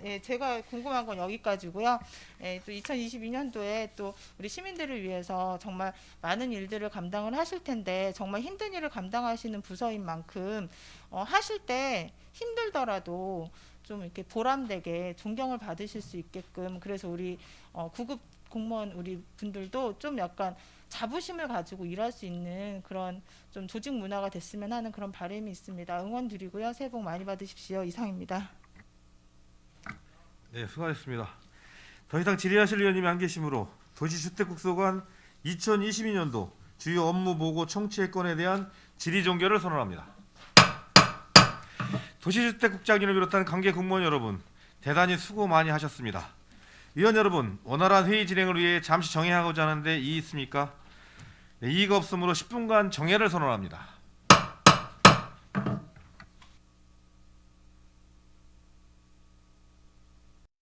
예, 제가 궁금한 건 여기까지고요. 예, 또 2022년도에 또 우리 시민들을 위해서 정말 많은 일들을 감당을 하실 텐데 정말 힘든 일을 감당하시는 부서인 만큼 하실 때 힘들더라도 좀 이렇게 보람되게 존경을 받으실 수 있게끔, 그래서 우리 구급 공무원 우리 분들도 좀 약간 자부심을 가지고 일할 수 있는 그런 좀 조직 문화가 됐으면 하는 그런 바람이 있습니다. 응원 드리고요. 새해 복 많이 받으십시오. 이상입니다. 네, 수고하셨습니다. 더 이상 질의하실 의원님이 안 계시므로 도시주택국소관 2022년도 주요 업무 보고 청취의 건에 대한 질의 종결을 선언합니다. 도시주택국장님을 비롯한 관계 공무원 여러분, 대단히 수고 많이 하셨습니다. 위원 여러분, 원활한 회의 진행을 위해 잠시 정회하고자 하는데 이의 있습니까? 네, 이의가 없으므로 10분간 정회를 선언합니다.